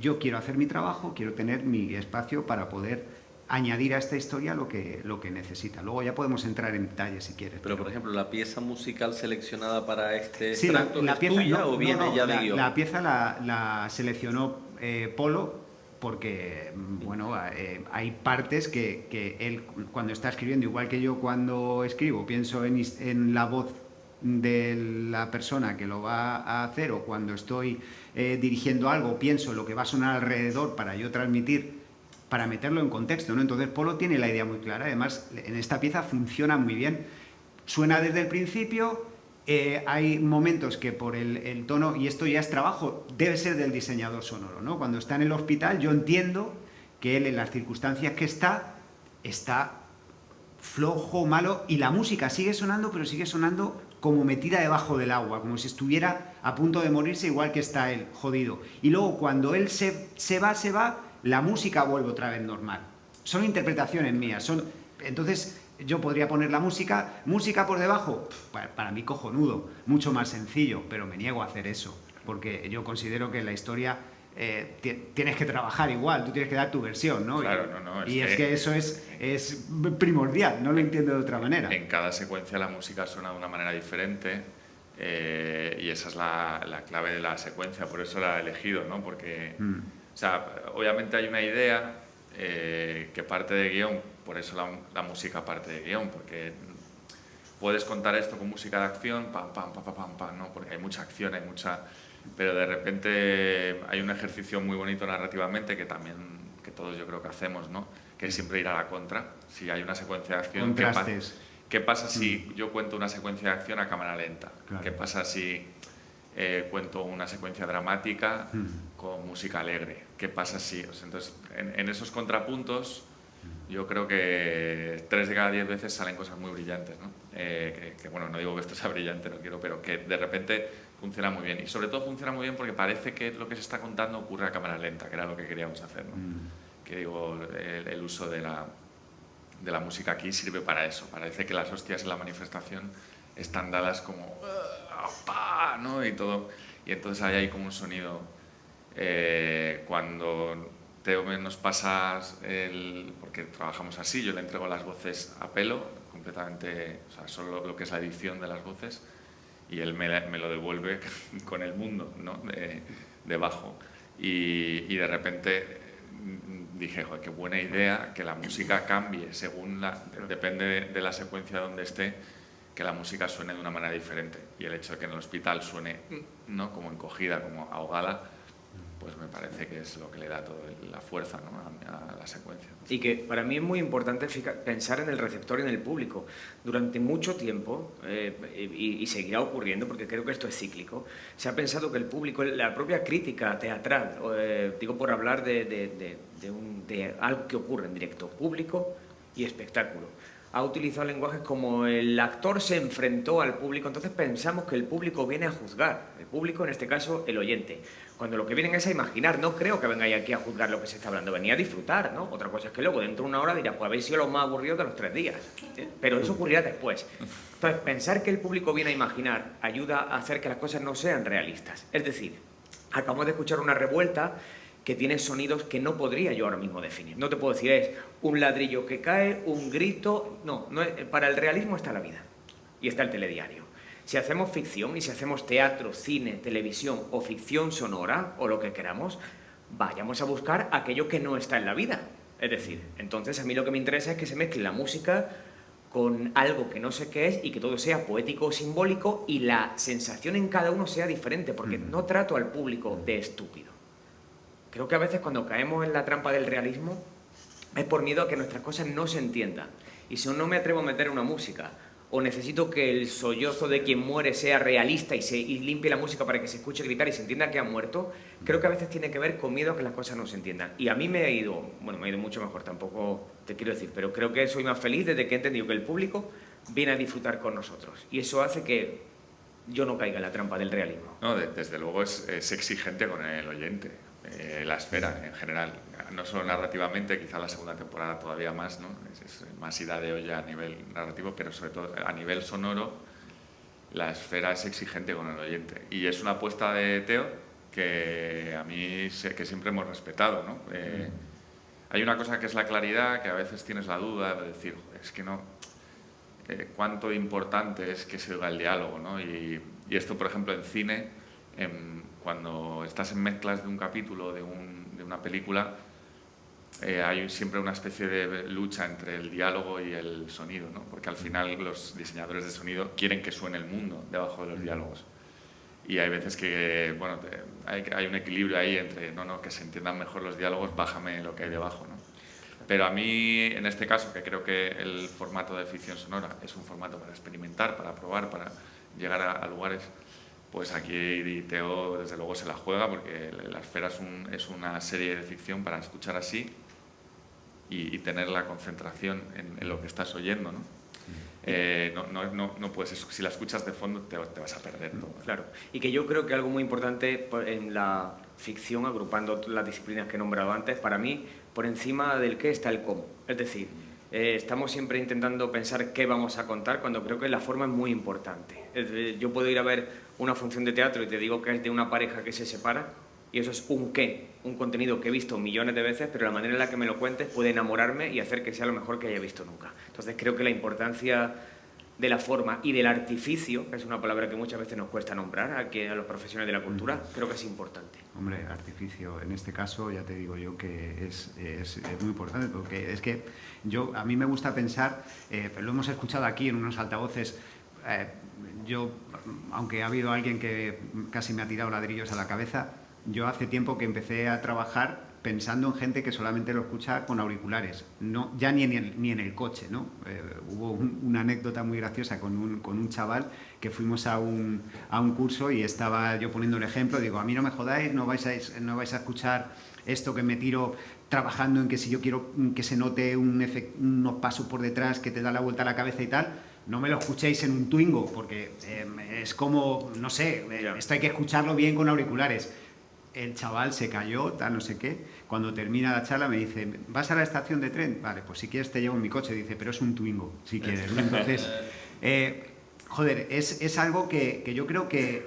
Yo quiero hacer mi trabajo, quiero tener mi espacio para poder añadir a esta historia lo que necesita. Luego ya podemos entrar en detalles si quieres. Pero por ejemplo, ¿la pieza musical seleccionada para este sí, tracto la es pieza, tuya o viene ya de guión? La pieza la seleccionó Polo porque, bueno, hay partes que él cuando está escribiendo, igual que yo cuando escribo, pienso en la voz de la persona que lo va a hacer, o cuando estoy dirigiendo algo, pienso en lo que va a sonar alrededor para yo transmitir, para meterlo en contexto, ¿no? Entonces Polo tiene la idea muy clara. Además, en esta pieza funciona muy bien. Suena desde el principio, hay momentos que por el tono, y esto ya es trabajo, debe ser del diseñador sonoro, ¿no? Cuando está en el hospital, yo entiendo que él, en las circunstancias que está flojo, malo, y la música sigue sonando, pero sigue sonando como metida debajo del agua, como si estuviera a punto de morirse, igual que está él, jodido. Y luego, cuando él se va, la música vuelve otra vez normal. Son interpretaciones mías. Entonces, yo podría poner la música por debajo. Para mí, cojonudo, mucho más sencillo, pero me niego a hacer eso, porque yo considero que la historia tienes que trabajar igual, tú tienes que dar tu versión, ¿no? Claro, es que eso es primordial, no lo entiendo de otra manera. En cada secuencia la música suena de una manera diferente y esa es la clave de la secuencia, por eso la he elegido, ¿no? Porque, o sea, obviamente hay una idea que parte de guión, por eso la música parte de guión, porque puedes contar esto con música de acción, pam, pam, pam, pam, pam, pam, ¿no? Porque hay mucha acción, pero de repente hay un ejercicio muy bonito narrativamente que todos yo creo que hacemos, ¿no? Que es siempre ir a la contra. Si hay una secuencia de acción, contrastes. ¿Qué pasa si yo cuento una secuencia de acción a cámara lenta? Claro. ¿Qué pasa si cuento una secuencia dramática con música alegre? ¿Qué pasa si...? O sea, entonces, en esos contrapuntos, yo creo que 3 de cada 10 veces salen cosas muy brillantes, ¿no? Bueno, no digo que esto sea brillante, no quiero, pero que de repente funciona muy bien. Y sobre todo funciona muy bien porque parece que lo que se está contando ocurre a cámara lenta, que era lo que queríamos hacer, ¿no? Que digo, el uso de la música aquí sirve para eso. Parece que las hostias en la manifestación están dadas como... ¿no? Y todo. Y entonces hay como un sonido Cuando Teo nos pasa porque trabajamos así, yo le entrego las voces a pelo, completamente, o sea, solo lo que es la edición de las voces, y él me lo devuelve con el mundo, ¿no? Debajo. Y de repente dije, joder, qué buena idea que la música cambie según depende de la secuencia donde esté, que la música suene de una manera diferente. Y el hecho de que en el hospital suene, ¿no?, como encogida, como ahogada, pues me parece que es lo que le da toda la fuerza, ¿no?, a la secuencia. Y que para mí es muy importante pensar en el receptor y en el público. Durante mucho tiempo, y seguirá ocurriendo, porque creo que esto es cíclico, se ha pensado que el público, la propia crítica teatral, digo por hablar de algo que ocurre en directo, público y espectáculo, ha utilizado lenguajes como el actor se enfrentó al público, entonces pensamos que el público viene a juzgar, el público en este caso el oyente, cuando lo que vienen es a imaginar. No creo que vengáis aquí a juzgar lo que se está hablando, venía a disfrutar, ¿no? Otra cosa es que luego dentro de una hora dirás, pues habéis sido los más aburridos de los 3 días, pero eso ocurrirá después. Entonces pensar que el público viene a imaginar ayuda a hacer que las cosas no sean realistas, es decir, acabamos de escuchar una revuelta que tiene sonidos que no podría yo ahora mismo definir. No te puedo decir, es un ladrillo que cae, un grito... No para el realismo está la vida y está el telediario. Si hacemos ficción y si hacemos teatro, cine, televisión o ficción sonora o lo que queramos, vayamos a buscar aquello que no está en la vida. Es decir, entonces a mí lo que me interesa es que se mezcle la música con algo que no sé qué es y que todo sea poético o simbólico y la sensación en cada uno sea diferente, porque no trato al público de estúpido. Creo que a veces cuando caemos en la trampa del realismo es por miedo a que nuestras cosas no se entiendan. Y si no me atrevo a meter una música, o necesito que el sollozo de quien muere sea realista y limpie la música para que se escuche gritar y se entienda que ha muerto, creo que a veces tiene que ver con miedo a que las cosas no se entiendan. Y a mí me ha ido mucho mejor, tampoco te quiero decir, pero creo que soy más feliz desde que he entendido que el público viene a disfrutar con nosotros. Y eso hace que yo no caiga en la trampa del realismo. No, desde luego es exigente con el oyente. La esfera en general, no solo narrativamente, quizá la segunda temporada todavía más, ¿no? Es más ida de olla a nivel narrativo, pero sobre todo a nivel sonoro, la esfera es exigente con el oyente. Y es una apuesta de Teo que a mí que siempre hemos respetado, ¿no? Hay una cosa que es la claridad, que a veces tienes la duda de decir, es que no, cuánto importante es que se oiga el diálogo, ¿no? Y esto, por ejemplo, en cine, cuando estás en mezclas de un capítulo de una película, hay siempre una especie de lucha entre el diálogo y el sonido, ¿no? Porque al final los diseñadores de sonido quieren que suene el mundo debajo de los diálogos. Y hay veces que, bueno, hay un equilibrio ahí entre, no, que se entiendan mejor los diálogos, bájame lo que hay debajo, ¿no? Pero a mí, en este caso, que creo que el formato de ficción sonora es un formato para experimentar, para probar, para llegar a lugares, pues aquí Teo desde luego se la juega, porque La Esfera es una serie de ficción para escuchar así y tener la concentración en lo que estás oyendo, ¿no? No puedes, si la escuchas de fondo te vas a perder todo. Claro, y que yo creo que algo muy importante en la ficción, agrupando las disciplinas que he nombrado antes, para mí, por encima del qué está el cómo. Es decir, estamos siempre intentando pensar qué vamos a contar, cuando creo que la forma es muy importante. Yo puedo ir a ver una función de teatro y te digo que es de una pareja que se separa, y eso es un qué, un contenido que he visto millones de veces, pero la manera en la que me lo cuentes puede enamorarme y hacer que sea lo mejor que haya visto nunca. Entonces creo que la importancia de la forma y del artificio, que es una palabra que muchas veces nos cuesta nombrar aquí a los profesionales de la cultura, creo que es importante. Hombre, artificio, en este caso ya te digo yo que es muy importante, porque es que a mí me gusta pensar, lo hemos escuchado aquí en unos altavoces, yo, aunque ha habido alguien que casi me ha tirado ladrillos a la cabeza, yo hace tiempo que empecé a trabajar pensando en gente que solamente lo escucha con auriculares, no, ya ni en el coche, ¿no? Hubo una anécdota muy graciosa con un chaval que fuimos a un curso y estaba yo poniendo el ejemplo, digo, a mí no me jodáis, no vais a escuchar esto que me tiro trabajando en que si yo quiero que se note unos pasos por detrás que te da la vuelta a la cabeza y tal, no me lo escuchéis en un Twingo, porque es como, no sé, esto hay que escucharlo bien con auriculares. El chaval se cayó, tal, no sé qué. Cuando termina la charla me dice, ¿vas a la estación de tren? Vale, pues si quieres te llevo en mi coche. Dice, pero es un Twingo, si quieres, ¿no? Entonces, joder, es algo que yo creo que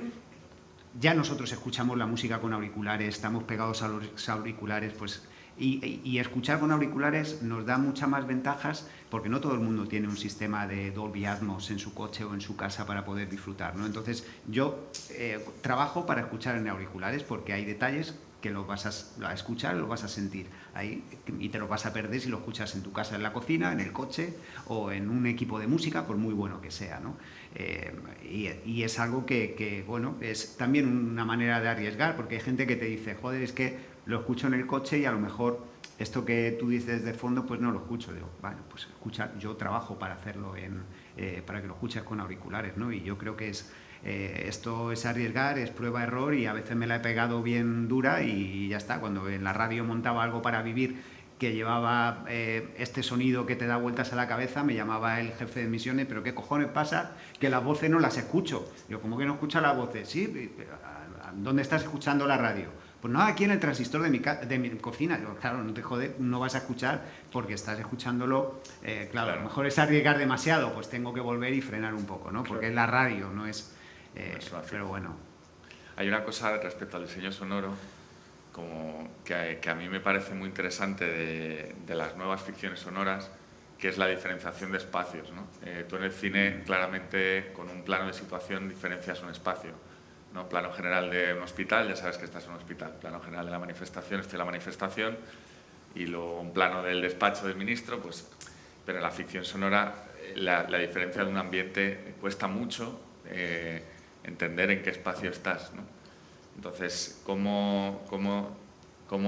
ya nosotros escuchamos la música con auriculares, estamos pegados a los auriculares, pues... Y escuchar con auriculares nos da muchas más ventajas porque no todo el mundo tiene un sistema de Dolby Atmos en su coche o en su casa para poder disfrutar, ¿no? Entonces yo trabajo para escuchar en auriculares porque hay detalles que lo vas a escuchar, lo vas a sentir ahí y te lo vas a perder si lo escuchas en tu casa, en la cocina, en el coche o en un equipo de música, por muy bueno que sea, ¿no? Y es algo que, bueno, es también una manera de arriesgar, porque hay gente que te dice, joder, es que lo escucho en el coche y a lo mejor esto que tú dices de fondo, pues no lo escucho. Digo, bueno, pues escucha, yo trabajo para hacerlo, para que lo escuches con auriculares, ¿no? Y yo creo que esto es arriesgar, es prueba-error y a veces me la he pegado bien dura y ya está. Cuando en la radio montaba algo para vivir que llevaba este sonido que te da vueltas a la cabeza, me llamaba el jefe de misiones, pero ¿qué cojones pasa? Que las voces no las escucho. Digo, ¿cómo que no escuchas las voces? Sí, ¿dónde estás escuchando la radio? Pues no, aquí en el transistor de mi cocina. Digo, claro, no te jode, no vas a escuchar porque estás escuchándolo. Claro, a lo mejor es arriesgar demasiado, pues tengo que volver y frenar un poco, ¿no? Porque es la radio, no es... pero bueno. Hay una cosa respecto al diseño sonoro como que a mí me parece muy interesante de las nuevas ficciones sonoras, que es la diferenciación de espacios, ¿no? Tú en el cine, claramente, con un plano de situación diferencias un espacio, ¿no? Plano general de un hospital, ya sabes que estás en un hospital. Plano general de la manifestación, estoy en la manifestación. Y luego un plano del despacho del ministro, pues... Pero en la ficción sonora la diferencia de un ambiente cuesta mucho entender en qué espacio estás, ¿no? Entonces, ¿cómo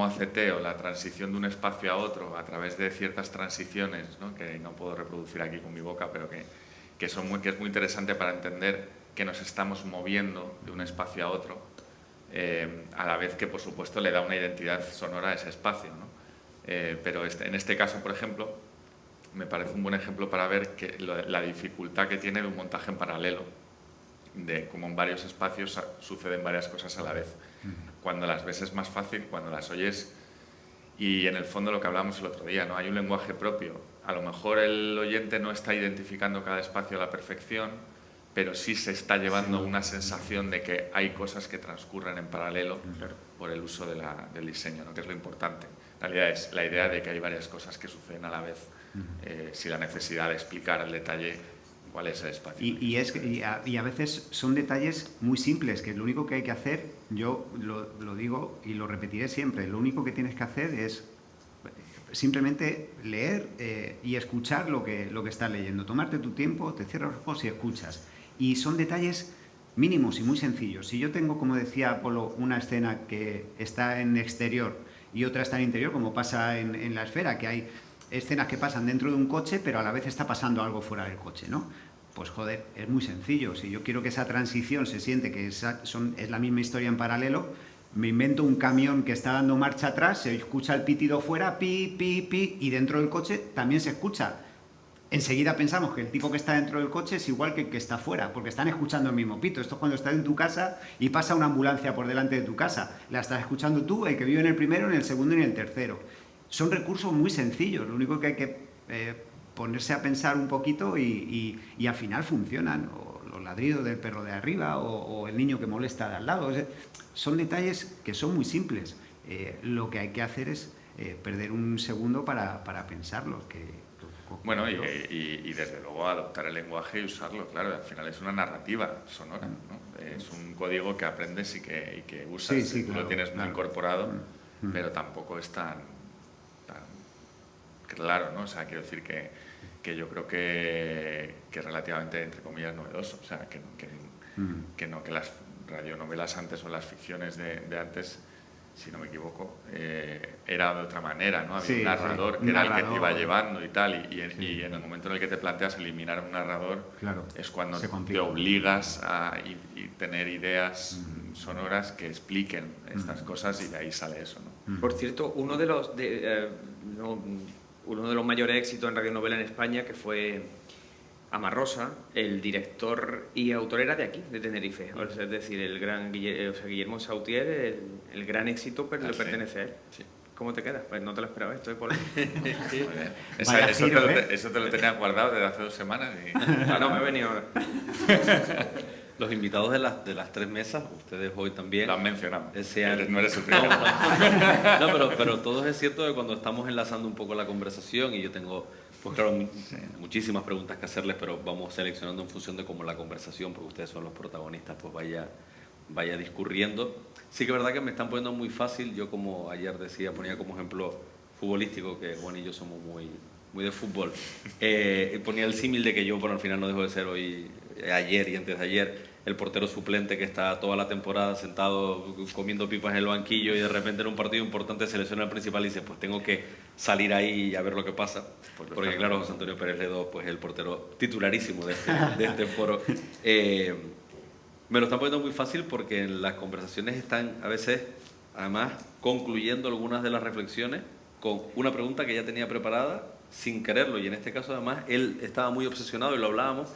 hace Teo la transición de un espacio a otro a través de ciertas transiciones, ¿no? Que no puedo reproducir aquí con mi boca, pero que es muy interesante para entender que nos estamos moviendo de un espacio a otro, a la vez que, por supuesto, le da una identidad sonora a ese espacio, ¿no? Pero en este caso, por ejemplo, me parece un buen ejemplo para ver la dificultad que tiene de un montaje en paralelo, de cómo en varios espacios suceden varias cosas a la vez. Cuando las ves es más fácil, cuando las oyes, y en el fondo lo que hablábamos el otro día, ¿no? Hay un lenguaje propio. A lo mejor el oyente no está identificando cada espacio a la perfección, pero sí se está llevando una sensación de que hay cosas que transcurren en paralelo por el uso del diseño, ¿no? Que es lo importante. En realidad es la idea de que hay varias cosas que suceden a la vez, sin la necesidad de explicar al detalle cuál es el espacio. Y a veces son detalles muy simples, que lo único que hay que hacer, yo lo digo y lo repetiré siempre, lo único que tienes que hacer es simplemente leer y escuchar lo que estás leyendo. Tomarte tu tiempo, te cierras los ojos y escuchas. Y son detalles mínimos y muy sencillos. Si yo tengo, como decía Apolo, una escena que está en exterior y otra está en interior, como pasa en La Esfera, que hay escenas que pasan dentro de un coche, pero a la vez está pasando algo fuera del coche, ¿no? Pues joder, es muy sencillo. Si yo quiero que esa transición se siente que es la misma historia en paralelo, me invento un camión que está dando marcha atrás, se escucha el pitido fuera, pi, pi, pi, y dentro del coche también se escucha. Enseguida pensamos que el tipo que está dentro del coche es igual que el que está fuera, porque están escuchando el mismo pito. Esto es cuando estás en tu casa y pasa una ambulancia por delante de tu casa. La estás escuchando tú, el que vive en el primero, en el segundo y en el tercero. Son recursos muy sencillos, lo único que hay que ponerse a pensar un poquito y al final funcionan. O los ladridos del perro de arriba o el niño que molesta de al lado. Son detalles que son muy simples. Lo que hay que hacer es perder un segundo para pensarlos. Bueno, y desde luego adoptar el lenguaje y usarlo, claro, al final es una narrativa sonora, ¿no? Es un código que aprendes y que usas, sí, tú claro, lo tienes muy incorporado, pero tampoco es tan claro, ¿no? O sea, quiero decir que yo creo que es relativamente, entre comillas, novedoso, o sea, que las radionovelas antes o las ficciones de antes, si no me equivoco, era de otra manera, ¿no? Había un narrador que era el que te iba llevando y tal, y en el momento en el que te planteas eliminar un narrador, claro, es cuando te obligas a tener ideas sonoras que expliquen estas cosas y de ahí sale eso, ¿no? Por cierto, uno de los mayores éxitos en radionovela en España, que fue Amarrosa, el director y autor era de aquí, de Tenerife. Es decir, el gran Guillermo Sautier, el gran éxito le pertenece a él. Sí. ¿Cómo te quedas? Pues no te lo esperaba, esto es por... Eso te lo tenías guardado desde hace 2 semanas. No, me he venido ahora. Los invitados de las 3 mesas, ustedes hoy también. Lo han mencionado. Sean... No eres el primero. No, pero todo es cierto que cuando estamos enlazando un poco la conversación y yo tengo, pues claro, muchísimas preguntas que hacerles, pero vamos seleccionando en función de cómo la conversación, porque ustedes son los protagonistas, pues vaya discurriendo. Sí que es verdad que me están poniendo muy fácil. Yo, como ayer decía, ponía como ejemplo futbolístico, que Juan y yo somos muy de fútbol. Ponía el símil de que yo, bueno, al final no dejo de ser hoy, ayer y antes de ayer, el portero suplente que está toda la temporada sentado comiendo pipas en el banquillo y de repente en un partido importante se lesiona el principal y dice, pues tengo que salir ahí y a ver lo que pasa. Porque claro, José Antonio Pérez Ledo, pues el portero titularísimo de este foro. Me lo están poniendo muy fácil porque en las conversaciones están a veces, además, concluyendo algunas de las reflexiones con una pregunta que ya tenía preparada sin quererlo, y en este caso además él estaba muy obsesionado, y lo hablábamos,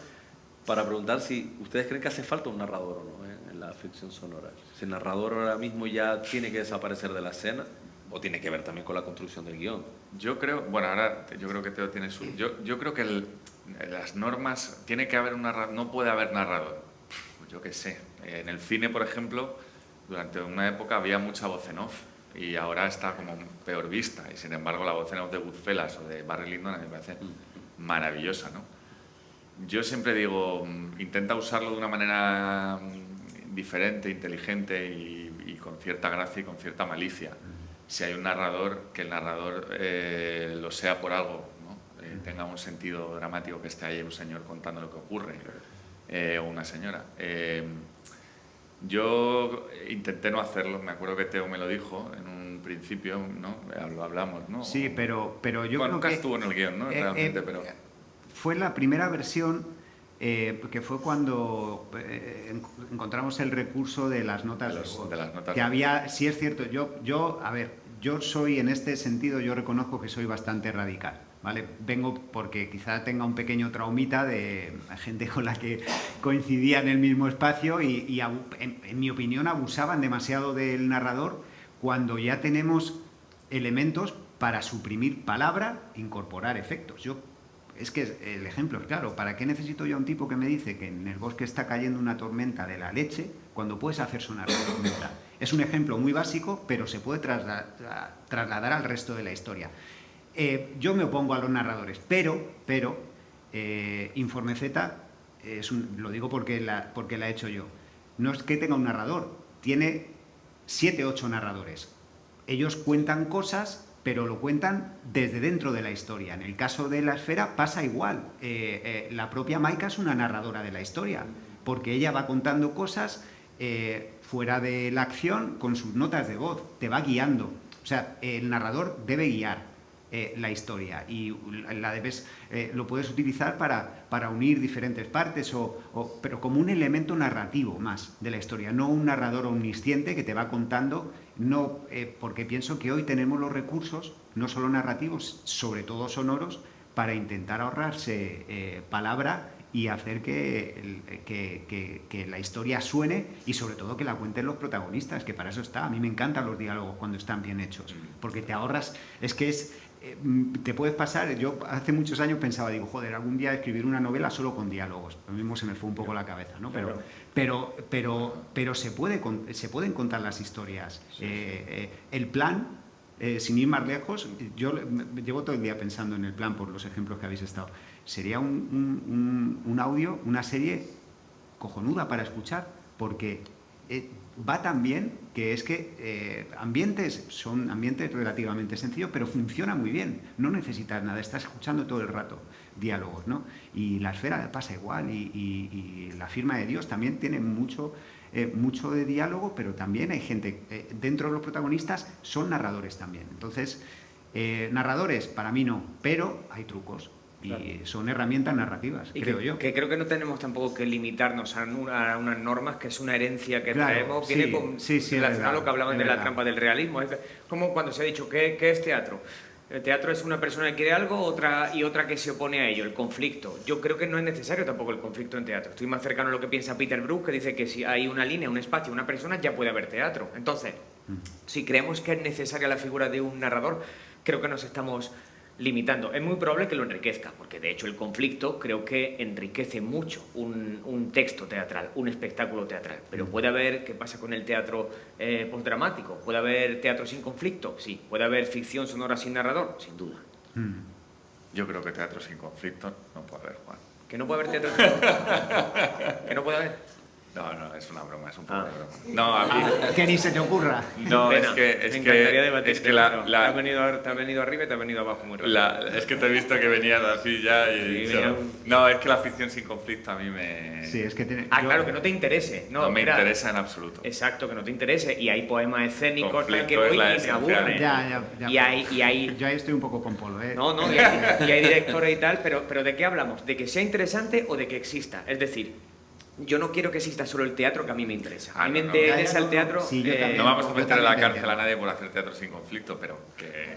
para preguntar si ustedes creen que hace falta un narrador o no en la ficción sonora. Si el narrador ahora mismo ya tiene que desaparecer de la escena o tiene que ver también con la construcción del guión. Yo creo, bueno, ahora yo creo que Teo tiene su... Yo creo que las normas, tiene que haber un narrador, no puede haber narrador. Yo qué sé, en el cine, por ejemplo, durante una época había mucha voz en off y ahora está como peor vista, y sin embargo la voz en off de Goodfellas o de Barry Lyndon a mí me parece maravillosa, ¿no? Yo siempre digo, intenta usarlo de una manera diferente, inteligente y con cierta gracia y con cierta malicia. Si hay un narrador, que el narrador lo sea por algo, ¿no? Tenga un sentido dramático, que esté ahí un señor contando lo que ocurre, o una señora. Yo intenté no hacerlo, me acuerdo que Teo me lo dijo en un principio, ¿no? Lo hablamos, ¿no? Sí, pero yo bueno, creo nunca que estuvo en el guión, ¿no? Realmente, pero... Fue la primera versión, que fue cuando encontramos el recurso de las notas de voz. Que había, sí es cierto, yo soy en este sentido, yo reconozco que soy bastante radical, ¿vale? Vengo porque quizá tenga un pequeño traumita de gente con la que coincidía en el mismo espacio y en mi opinión abusaban demasiado del narrador cuando ya tenemos elementos para suprimir palabra, incorporar efectos. Es que el ejemplo es claro. ¿Para qué necesito yo a un tipo que me dice que en el bosque está cayendo una tormenta de la leche cuando puedes hacer sonar la tormenta? Es un ejemplo muy básico, pero se puede trasladar al resto de la historia. Yo me opongo a los narradores, pero Informe Z, lo digo porque la he hecho yo. No es que tenga un narrador, tiene 7 u 8 narradores. Ellos cuentan cosas, pero lo cuentan desde dentro de la historia. En el caso de La Esfera pasa igual. La propia Maika es una narradora de la historia, porque ella va contando cosas fuera de la acción con sus notas de voz, te va guiando. O sea, el narrador debe guiar la historia y lo puedes utilizar para unir diferentes partes, pero como un elemento narrativo más de la historia, no un narrador omnisciente que te va contando. No, porque pienso que hoy tenemos los recursos, no solo narrativos, sobre todo sonoros, para intentar ahorrarse palabra y hacer que la historia suene y sobre todo que la cuenten los protagonistas, que para eso está. A mí me encantan los diálogos cuando están bien hechos, porque te ahorras, te puedes pasar. Yo hace muchos años pensaba, digo, joder, algún día escribir una novela solo con diálogos. Lo mismo se me fue un poco la cabeza, ¿no? Pero se pueden contar las historias. El plan, sin ir más lejos, yo llevo todo el día pensando en el plan por los ejemplos que habéis estado. Sería un audio, una serie cojonuda para escuchar, porque va tan bien que es que son ambientes relativamente sencillos, pero funciona muy bien. No necesitas nada, estás escuchando todo el rato diálogos, ¿no? Y La Esfera pasa igual, y La Firma de Dios también tiene mucho de diálogo, pero también hay gente, dentro de los protagonistas son narradores también. Entonces, narradores, para mí no, pero hay trucos. Y son herramientas narrativas, creo yo. Que creo que no tenemos tampoco que limitarnos a unas normas, que es una herencia que traemos. Viene relacionado a lo que hablaban de la trampa del realismo. Es como cuando se ha dicho, ¿qué es teatro? El teatro es una persona que quiere algo otra que se opone a ello, el conflicto. Yo creo que no es necesario tampoco el conflicto en teatro. Estoy más cercano a lo que piensa Peter Brook, que dice que si hay una línea, un espacio, una persona, ya puede haber teatro. Entonces, si creemos que es necesaria la figura de un narrador, creo que nos estamos limitando. Es muy probable que lo enriquezca, porque de hecho el conflicto creo que enriquece mucho un texto teatral, un espectáculo teatral. Pero puede haber, ¿qué pasa con el teatro postdramático? ¿Puede haber teatro sin conflicto? Sí. ¿Puede haber ficción sonora sin narrador? Sin duda. Yo creo que teatro sin conflicto no puede haber, Juan. ¿Que no puede haber teatro sin conflicto? ¿Que no puede haber? No, es una broma, es un poco de broma. No, a mí... Que ni se te ocurra. No, Pena. es que... Me encantaría debatir, es que te has venido arriba y te has venido abajo muy rápido. es que te he visto que venías así ya y he Sí, dicho, venía no, es que la ficción sin conflicto a mí me... Sí, es que tiene... Claro, que no te interese. No me mira, interesa en absoluto. Exacto, que no te interese. Y hay poemas escénicos Conflicto que es hoy la me esencia. aburren. Ya. Y hay Yo ahí estoy un poco con Polo, ¿eh? No, y hay directores y tal, pero ¿de qué hablamos? ¿De que sea interesante o de que exista? Es decir, yo no quiero que exista solo el teatro que a mí me interesa. A mí me interesa el teatro... Sí, yo también. No vamos a yo meter en la también cárcel a nadie por hacer teatro sin conflicto, pero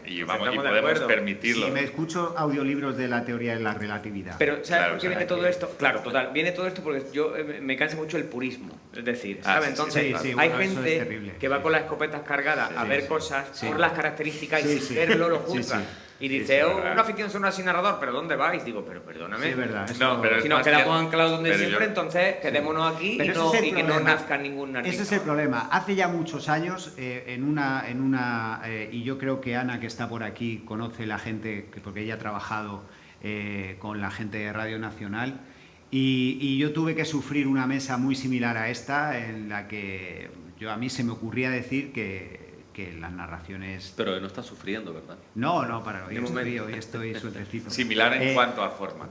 y Estamos de podemos acuerdo. permitirlo. Sí, me escucho audiolibros de la teoría de la relatividad. Pero ¿sabes Claro, por qué o sea, viene todo que- esto? Claro, total. Viene todo esto porque yo me cansa mucho el purismo. Es decir, ¿sabes? sí, Entonces, sí, hay bueno, eso es gente terrible. que va Sí. con las escopetas cargadas a Sí, ver sí. cosas Sí. por las características y Sí, sin sí. verlo lo Sí, juzga. sí. Y Sí, dice, sí, oh, verdad. una ficción sonora sin narrador, ¿pero dónde vais? Digo, pero perdóname. Sí, es verdad. eso- No, pero Si nos más quedamos bien- anclados donde pero siempre, yo- entonces quedémonos aquí Pero y, ese no, es el y que no problema. nazca ningún artista. Ese es el problema. Hace ya muchos años, y yo creo que Ana, que está por aquí, conoce la gente, porque ella ha trabajado con la gente de Radio Nacional, y yo tuve que sufrir una mesa muy similar a esta, en la que a mí se me ocurría decir que las narraciones... Pero no está sufriendo, ¿verdad? No, para De momento. hoy estoy sueltecito. Similar en Eh, cuanto a forma.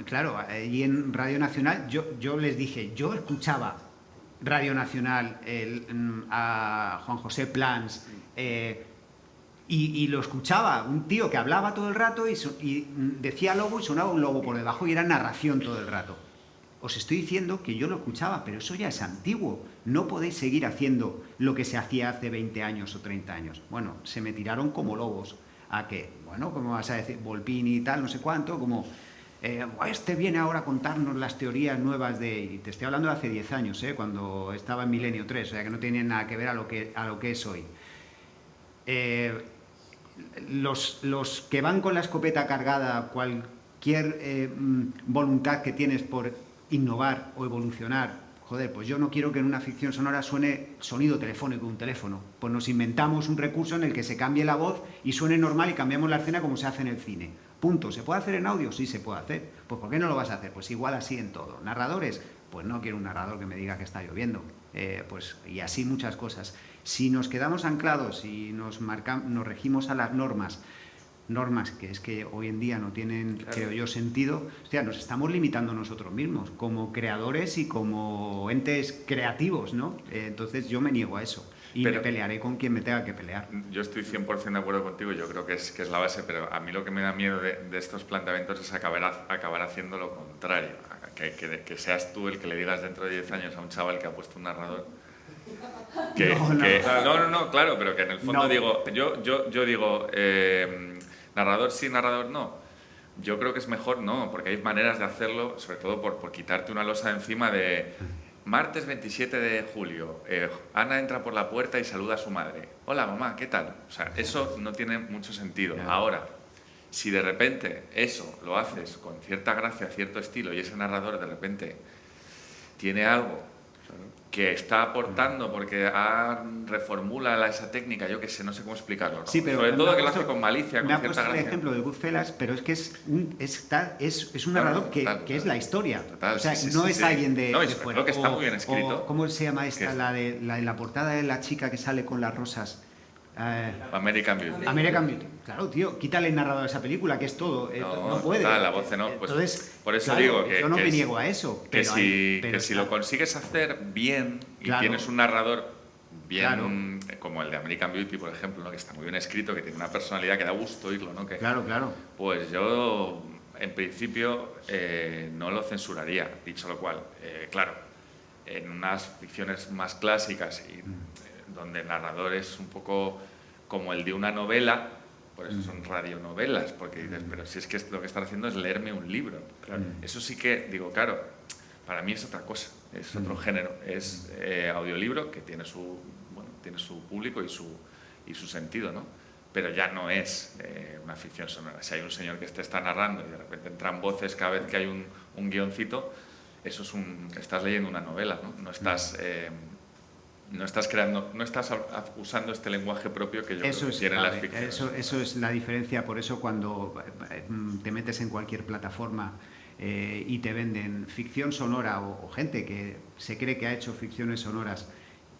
Claro, y en Radio Nacional yo les dije, yo escuchaba Radio Nacional a Juan José Plans y lo escuchaba, un tío que hablaba todo el rato y decía lobo y sonaba un lobo por debajo y era narración todo el rato. Os estoy diciendo que yo lo escuchaba, pero eso ya es antiguo. No podéis seguir haciendo lo que se hacía hace 20 años o 30 años. Bueno, se me tiraron como lobos a que, bueno, ¿cómo vas a decir? Volpini y tal, no sé cuánto, como... este viene ahora a contarnos las teorías nuevas de... Y te estoy hablando de hace 10 años, cuando estaba en Milenio 3, o sea que no tiene nada que ver a lo que es hoy. Los que van con la escopeta cargada, cualquier voluntad que tienes por innovar o evolucionar, joder, pues yo no quiero que en una ficción sonora suene sonido telefónico de un teléfono. Pues nos inventamos un recurso en el que se cambie la voz y suene normal y cambiamos la escena como se hace en el cine. Punto. ¿Se puede hacer en audio? Sí, se puede hacer. Pues ¿por qué no lo vas a hacer? Pues igual así en todo. ¿Narradores? Pues no quiero un narrador que me diga que está lloviendo. Y así muchas cosas. Si nos quedamos anclados y nos regimos a las normas que es que hoy en día no tienen, Claro. creo yo, sentido, hostia, nos estamos limitando nosotros mismos como creadores y como entes creativos, ¿no? Entonces yo me niego a eso y me pelearé con quien me tenga que pelear. Yo estoy 100% de acuerdo contigo, yo creo que es la base, pero a mí lo que me da miedo de estos planteamientos es acabar haciendo lo contrario, que seas tú el que le digas dentro de 10 años a un chaval que ha puesto un narrador no, claro, pero que en el fondo No. digo, yo digo, narrador sí, narrador no. Yo creo que es mejor no, porque hay maneras de hacerlo, sobre todo por quitarte una losa de encima de martes 27 de julio, Ana entra por la puerta y saluda a su madre. Hola mamá, ¿qué tal? O sea, eso no tiene mucho sentido. Ahora, si de repente eso lo haces con cierta gracia, cierto estilo, y ese narrador de repente tiene algo que está aportando porque reformula esa técnica, yo que sé, no sé cómo explicarlo, ¿no? Sí, pero sobre me todo ha que lo puesto- hace con malicia, con me ha cierta puesto el gracia. ejemplo de Goodfellas, pero es que es un No, narrador que total, es la historia. total, o sea, sí, no sí, es sí. alguien de, No, y de sobre fuera. todo que está muy bien escrito. ¿Cómo se llama esta? ¿Qué? La de la portada de la chica que sale con las rosas. American Beauty. American Beauty. Claro, tío, quítale el narrador de esa película, que es todo. No puede. total, la voz en off, pues, Entonces, por eso claro, digo que yo no que me si- niego a eso. que Pero si está- lo consigues hacer bien y Claro. tienes un narrador bien, Claro. como el de American Beauty, por ejemplo, ¿no? Que está muy bien escrito, que tiene una personalidad que da gusto oírlo, ¿no? Que, Claro. Pues yo, en principio, no lo censuraría, dicho lo cual. Claro, en unas ficciones más clásicas y donde el narrador es un poco como el de una novela, por eso son radionovelas, porque dices, pero si es que lo que están haciendo es leerme un libro. Eso sí que, digo, claro, para mí es otra cosa, es otro género, es audiolibro que tiene su público y su sentido, ¿no? pero ya no es una ficción sonora. Si hay un señor que te está narrando y de repente entran voces cada vez que hay un guioncito, eso es estás leyendo una novela, ¿no? No estás creando, no estás usando este lenguaje propio que yo creo que tienen las ficciones. Eso es la diferencia. Por eso cuando te metes en cualquier plataforma y te venden ficción sonora o gente que se cree que ha hecho ficciones sonoras,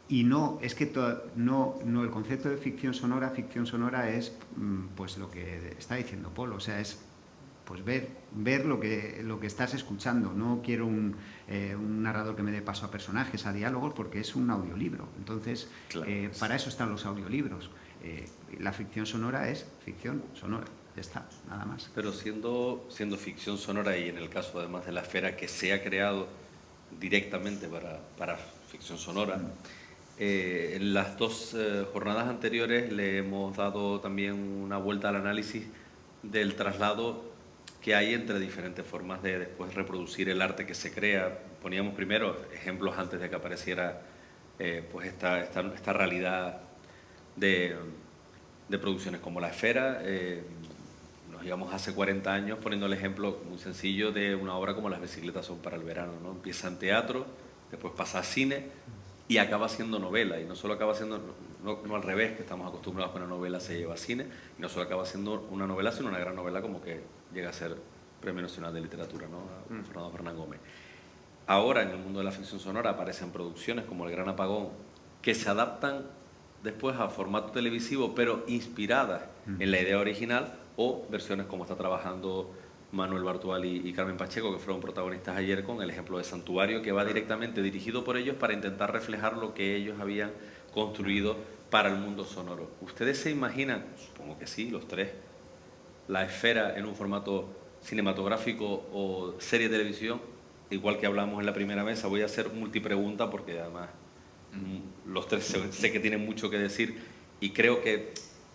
y no, es que no el concepto de ficción sonora es pues lo que está diciendo Paul, o sea, es pues ver lo que estás escuchando. No quiero un narrador que me dé paso a personajes, a diálogos, porque es un audiolibro. Entonces, claro, para eso están los audiolibros. La ficción sonora es ficción sonora, ya está, nada más. Pero siendo ficción sonora, y en el caso además de La Esfera, que se ha creado directamente para ficción sonora, en las dos jornadas anteriores le hemos dado también una vuelta al análisis del traslado que hay entre diferentes formas de después reproducir el arte que se crea. Poníamos primero ejemplos antes de que apareciera pues esta realidad de producciones como La Esfera. Nos íbamos hace 40 años poniendo el ejemplo muy sencillo de una obra como Las bicicletas son para el verano, ¿no? Empieza en teatro, después pasa a cine y acaba siendo novela. Y no solo acaba siendo, no al revés, que estamos acostumbrados a que una novela se lleva a cine, y no solo acaba siendo una novela, sino una gran novela como que llega a ser Premio Nacional de Literatura, ¿no? Fernando Fernán Gómez. Ahora en el mundo de la ficción sonora aparecen producciones como El Gran Apagón, que se adaptan después a formato televisivo, pero inspiradas en la idea original, o versiones como está trabajando Manuel Bartual y Carmen Pacheco, que fueron protagonistas ayer con el ejemplo de Santuario, que va directamente dirigido por ellos para intentar reflejar lo que ellos habían construido para el mundo sonoro. ¿Ustedes se imaginan, supongo que sí, los tres, La Esfera en un formato cinematográfico o serie de televisión? Igual que hablamos en la primera mesa, voy a hacer multipregunta porque además los tres sé que tienen mucho que decir, y creo que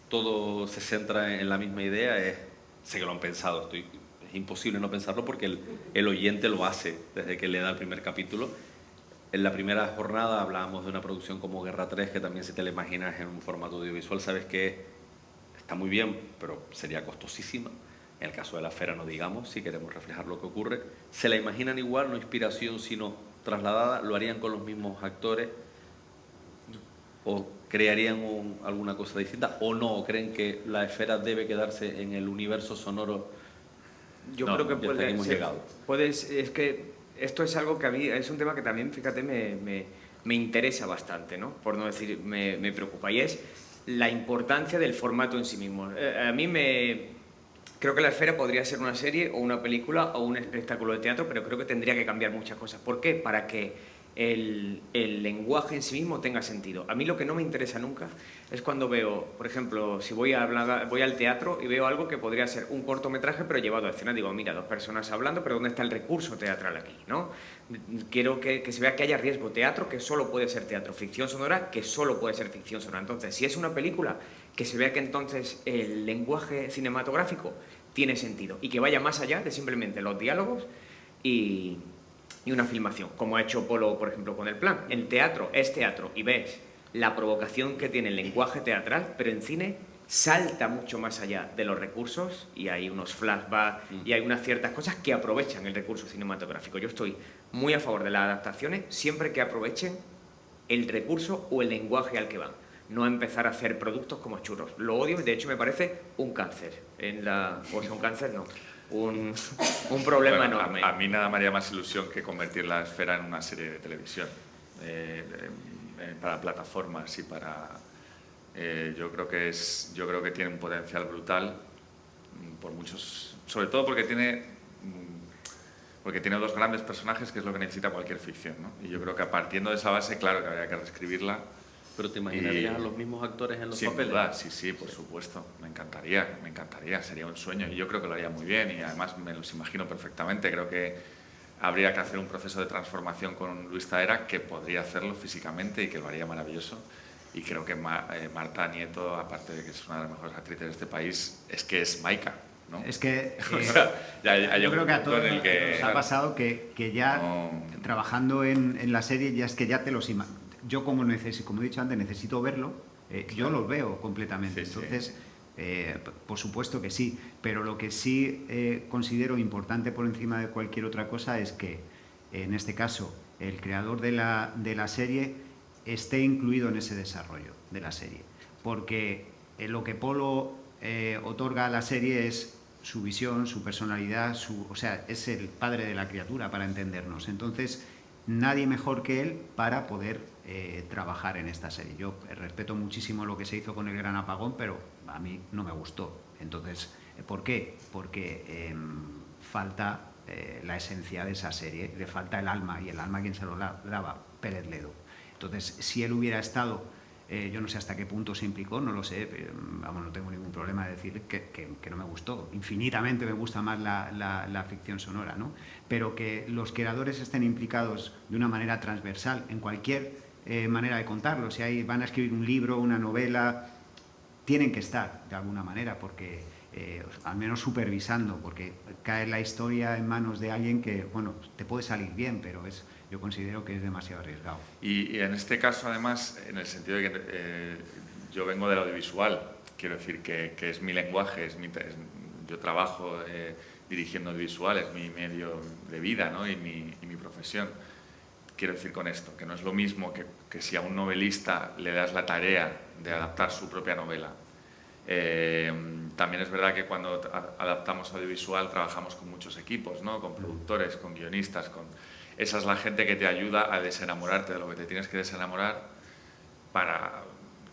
todo se centra en la misma idea. Sé que lo han pensado, es imposible no pensarlo porque el oyente lo hace desde que le da el primer capítulo. En la primera jornada hablábamos de una producción como Guerra 3, que también, si te la imaginas en un formato audiovisual, sabes que está muy bien, pero sería costosísima. En el caso de La Esfera no digamos, si queremos reflejar lo que ocurre. ¿Se la imaginan igual, no inspiración, sino trasladada? ¿Lo harían con los mismos actores? ¿O crearían alguna cosa distinta? ¿O no? ¿O creen que La Esfera debe quedarse en el universo sonoro? Yo creo que Es que esto es algo que a mí es un tema que también, fíjate, me interesa bastante, ¿no? Por no decir me preocupa, y es la importancia del formato en sí mismo. A mí creo que La Esfera podría ser una serie o una película o un espectáculo de teatro, pero creo que tendría que cambiar muchas cosas. ¿Por qué? Para que el lenguaje en sí mismo tenga sentido. A mí lo que no me interesa nunca es cuando veo, por ejemplo, si voy al teatro y veo algo que podría ser un cortometraje pero llevado a escena. Digo, mira, dos personas hablando, pero ¿dónde está el recurso teatral aquí, ¿no? Quiero que se vea que haya riesgo. Teatro, que solo puede ser teatro. Ficción sonora, que solo puede ser ficción sonora. Entonces, si es una película, que se vea que entonces el lenguaje cinematográfico tiene sentido y que vaya más allá de simplemente los diálogos y una filmación, como ha hecho Polo, por ejemplo, con El Plan. En teatro es teatro y ves la provocación que tiene el lenguaje teatral, pero en cine salta mucho más allá de los recursos y hay unos flashbacks y hay unas ciertas cosas que aprovechan el recurso cinematográfico. Yo estoy muy a favor de las adaptaciones siempre que aprovechen el recurso o el lenguaje al que van. No empezar a hacer productos como churros. Lo odio, de hecho me parece un cáncer. Un cáncer no. Un problema enorme. A mí nada me haría más ilusión que convertir La Esfera en una serie de televisión para plataformas y para... yo creo que tiene un potencial brutal por muchos, sobre todo porque tiene dos grandes personajes, que es lo que necesita cualquier ficción, ¿no? Y yo creo que partiendo de esa base, claro que habría que reescribirla. ¿Pero te imaginarías a los mismos actores en los papeles? Duda, sí, por supuesto. Me encantaría, sería un sueño y yo creo que lo haría muy bien y además me los imagino perfectamente. Creo que habría que hacer un proceso de transformación con Luis Zaera, que podría hacerlo físicamente y que lo haría maravilloso. Y creo que Marta Nieto, aparte de que es una de las mejores actrices de este país, es que es Maika, ¿no? Es que o sea, yo creo que a todos nos ha pasado que ya trabajando en la serie ya es que ya te los imaginas. Yo como he dicho antes, necesito verlo, yo lo veo completamente. Sí, entonces, Por supuesto que sí, pero lo que sí considero importante por encima de cualquier otra cosa es que, en este caso, el creador de la serie esté incluido en ese desarrollo de la serie. Porque lo que Polo otorga a la serie es su visión, su personalidad, o sea, es el padre de la criatura, para entendernos. Entonces, nadie mejor que él para poder trabajar en esta serie. Yo respeto muchísimo lo que se hizo con El Gran Apagón, pero a mí no me gustó. Entonces, ¿por qué? Porque falta la esencia de esa serie, le falta el alma, y el alma, ¿quién se lo daba? Pérez Ledo. Entonces, si él hubiera estado, yo no sé hasta qué punto se implicó, no lo sé, pero, vamos, no tengo ningún problema de decir que no me gustó. Infinitamente me gusta más la ficción sonora, ¿no? Pero que los creadores estén implicados de una manera transversal en cualquier manera de contarlo. Si van a escribir un libro, una novela, tienen que estar de alguna manera, porque al menos supervisando, porque cae la historia en manos de alguien que, bueno, te puede salir bien, pero yo considero que es demasiado arriesgado. Y en este caso, además, en el sentido de que yo vengo del audiovisual, quiero decir que es mi lenguaje, yo trabajo dirigiendo audiovisual, es mi medio de vida, ¿no? y mi profesión. Quiero decir con esto, que no es lo mismo que si a un novelista le das la tarea de adaptar su propia novela. También es verdad que cuando adaptamos audiovisual trabajamos con muchos equipos, ¿no? Con productores, con guionistas, esa es la gente que te ayuda a desenamorarte de lo que te tienes que desenamorar para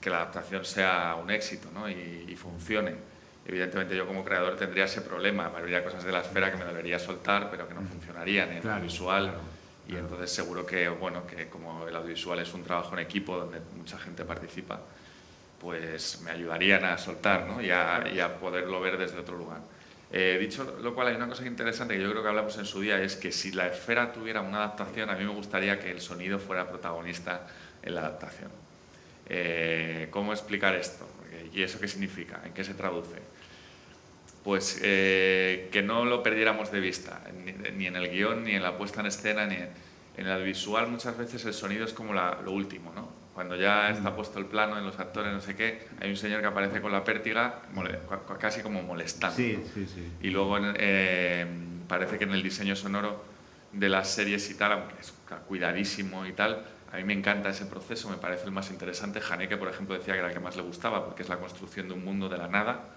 que la adaptación sea un éxito, ¿no? y funcione. Evidentemente yo como creador tendría ese problema, habría cosas de la esfera que me debería soltar pero que no funcionarían en el audiovisual. Claro. Y entonces seguro que, bueno, que como el audiovisual es un trabajo en equipo donde mucha gente participa, pues me ayudarían a soltar, ¿no? y a poderlo ver desde otro lugar. Dicho lo cual, hay una cosa interesante que yo creo que hablamos en su día, es que si la esfera tuviera una adaptación, a mí me gustaría que el sonido fuera protagonista en la adaptación. ¿Cómo explicar esto? ¿Y eso qué significa? ¿En qué se traduce? Pues que no lo perdiéramos de vista, ni en el guión, ni en la puesta en escena, ni en el audiovisual. Muchas veces el sonido es como lo último, ¿no? Cuando ya está puesto el plano en los actores, no sé qué, hay un señor que aparece con la pértiga, casi como molestando. Sí, sí, sí. Y luego parece que en el diseño sonoro de las series y tal, aunque es cuidadísimo y tal, a mí me encanta ese proceso, me parece el más interesante. Haneke, por ejemplo, decía que era el que más le gustaba, porque es la construcción de un mundo de la nada.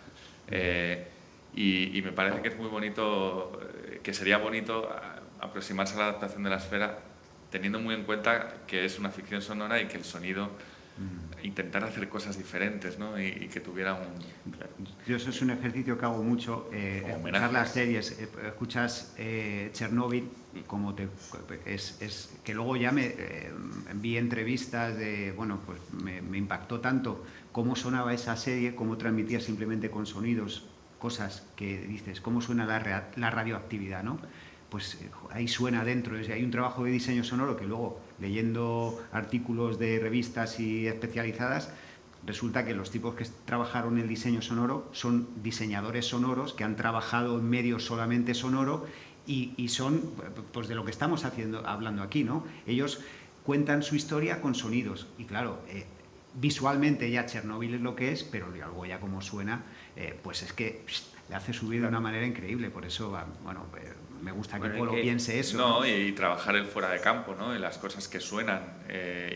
Y me parece que es muy bonito, que sería bonito aproximarse a la adaptación de la esfera teniendo muy en cuenta que es una ficción sonora y que el sonido intentar hacer cosas diferentes, ¿no? y que tuviera un... Yo eso es un ejercicio que hago mucho, escuchar las series, escuchas Chernobyl, como que luego ya vi entrevistas de, bueno, pues me impactó tanto cómo sonaba esa serie, cómo transmitía simplemente con sonidos, cosas que dices, cómo suena la radioactividad, ¿no? Pues ahí suena dentro. Hay un trabajo de diseño sonoro que luego, leyendo artículos de revistas y especializadas, resulta que los tipos que trabajaron el diseño sonoro son diseñadores sonoros que han trabajado en medios solamente sonoro y son, pues, de lo que estamos hablando aquí, ¿no? Ellos cuentan su historia con sonidos y, claro, visualmente ya Chernobyl es lo que es, pero luego ya como suena, pues es que le hace subir de una manera increíble. Por eso, bueno, me gusta que Polo piense eso. No, y trabajar el fuera de campo, ¿no? Y las cosas que suenan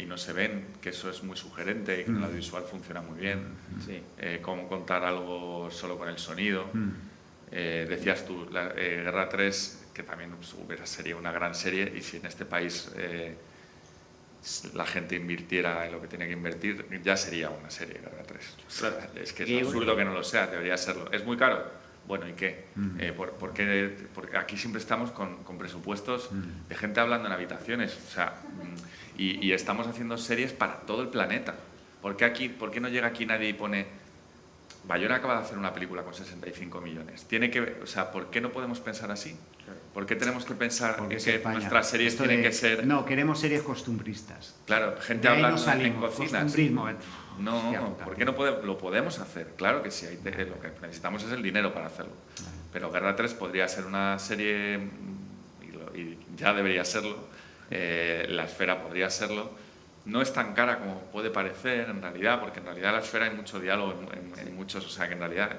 y no se ven, que eso es muy sugerente y que en el audiovisual funciona muy bien. Sí. Cómo contar algo solo con el sonido. Decías tú, Guerra 3, que también sería una gran serie, y si en este país la gente invirtiera en lo que tiene que invertir, ya sería una serie Guerra 3. O sea, es que es absurdo que no lo sea, debería serlo. ¿Es muy caro? Bueno, ¿y qué? ¿Por qué? Porque aquí siempre estamos con presupuestos de gente hablando en habitaciones, o sea, y estamos haciendo series para todo el planeta. ¿Por qué no llega aquí nadie y pone Bayona acaba de hacer una película con 65 millones? O sea, ¿por qué no podemos pensar así? ¿Por qué tenemos que pensar en que nuestras series tienen que ser...? No, queremos series costumbristas. Claro, gente hablando en cocinas. Costumbrismo. No, ¿por qué no lo podemos hacer? Claro que sí, lo que necesitamos es el dinero para hacerlo. Pero Guerra 3 podría ser una serie, y ya debería serlo, La Esfera podría serlo, no es tan cara como puede parecer en realidad, porque en realidad la esfera hay mucho diálogo en muchos, o sea que en realidad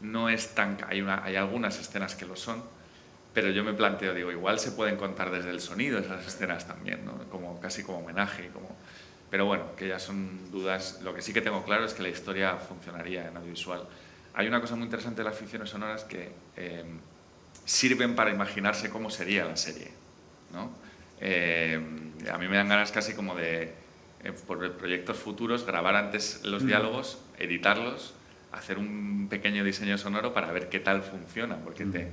no es tan... Hay algunas escenas que lo son, pero yo me planteo, digo, igual se pueden contar desde el sonido esas escenas también, ¿no? Casi como homenaje, pero bueno, que ya son dudas. Lo que sí que tengo claro es que la historia funcionaría en audiovisual. Hay una cosa muy interesante de las ficciones sonoras que sirven para imaginarse cómo sería la serie, ¿no? A mí me dan ganas casi como de, por proyectos futuros, grabar antes los diálogos, editarlos, hacer un pequeño diseño sonoro para ver qué tal funciona, porque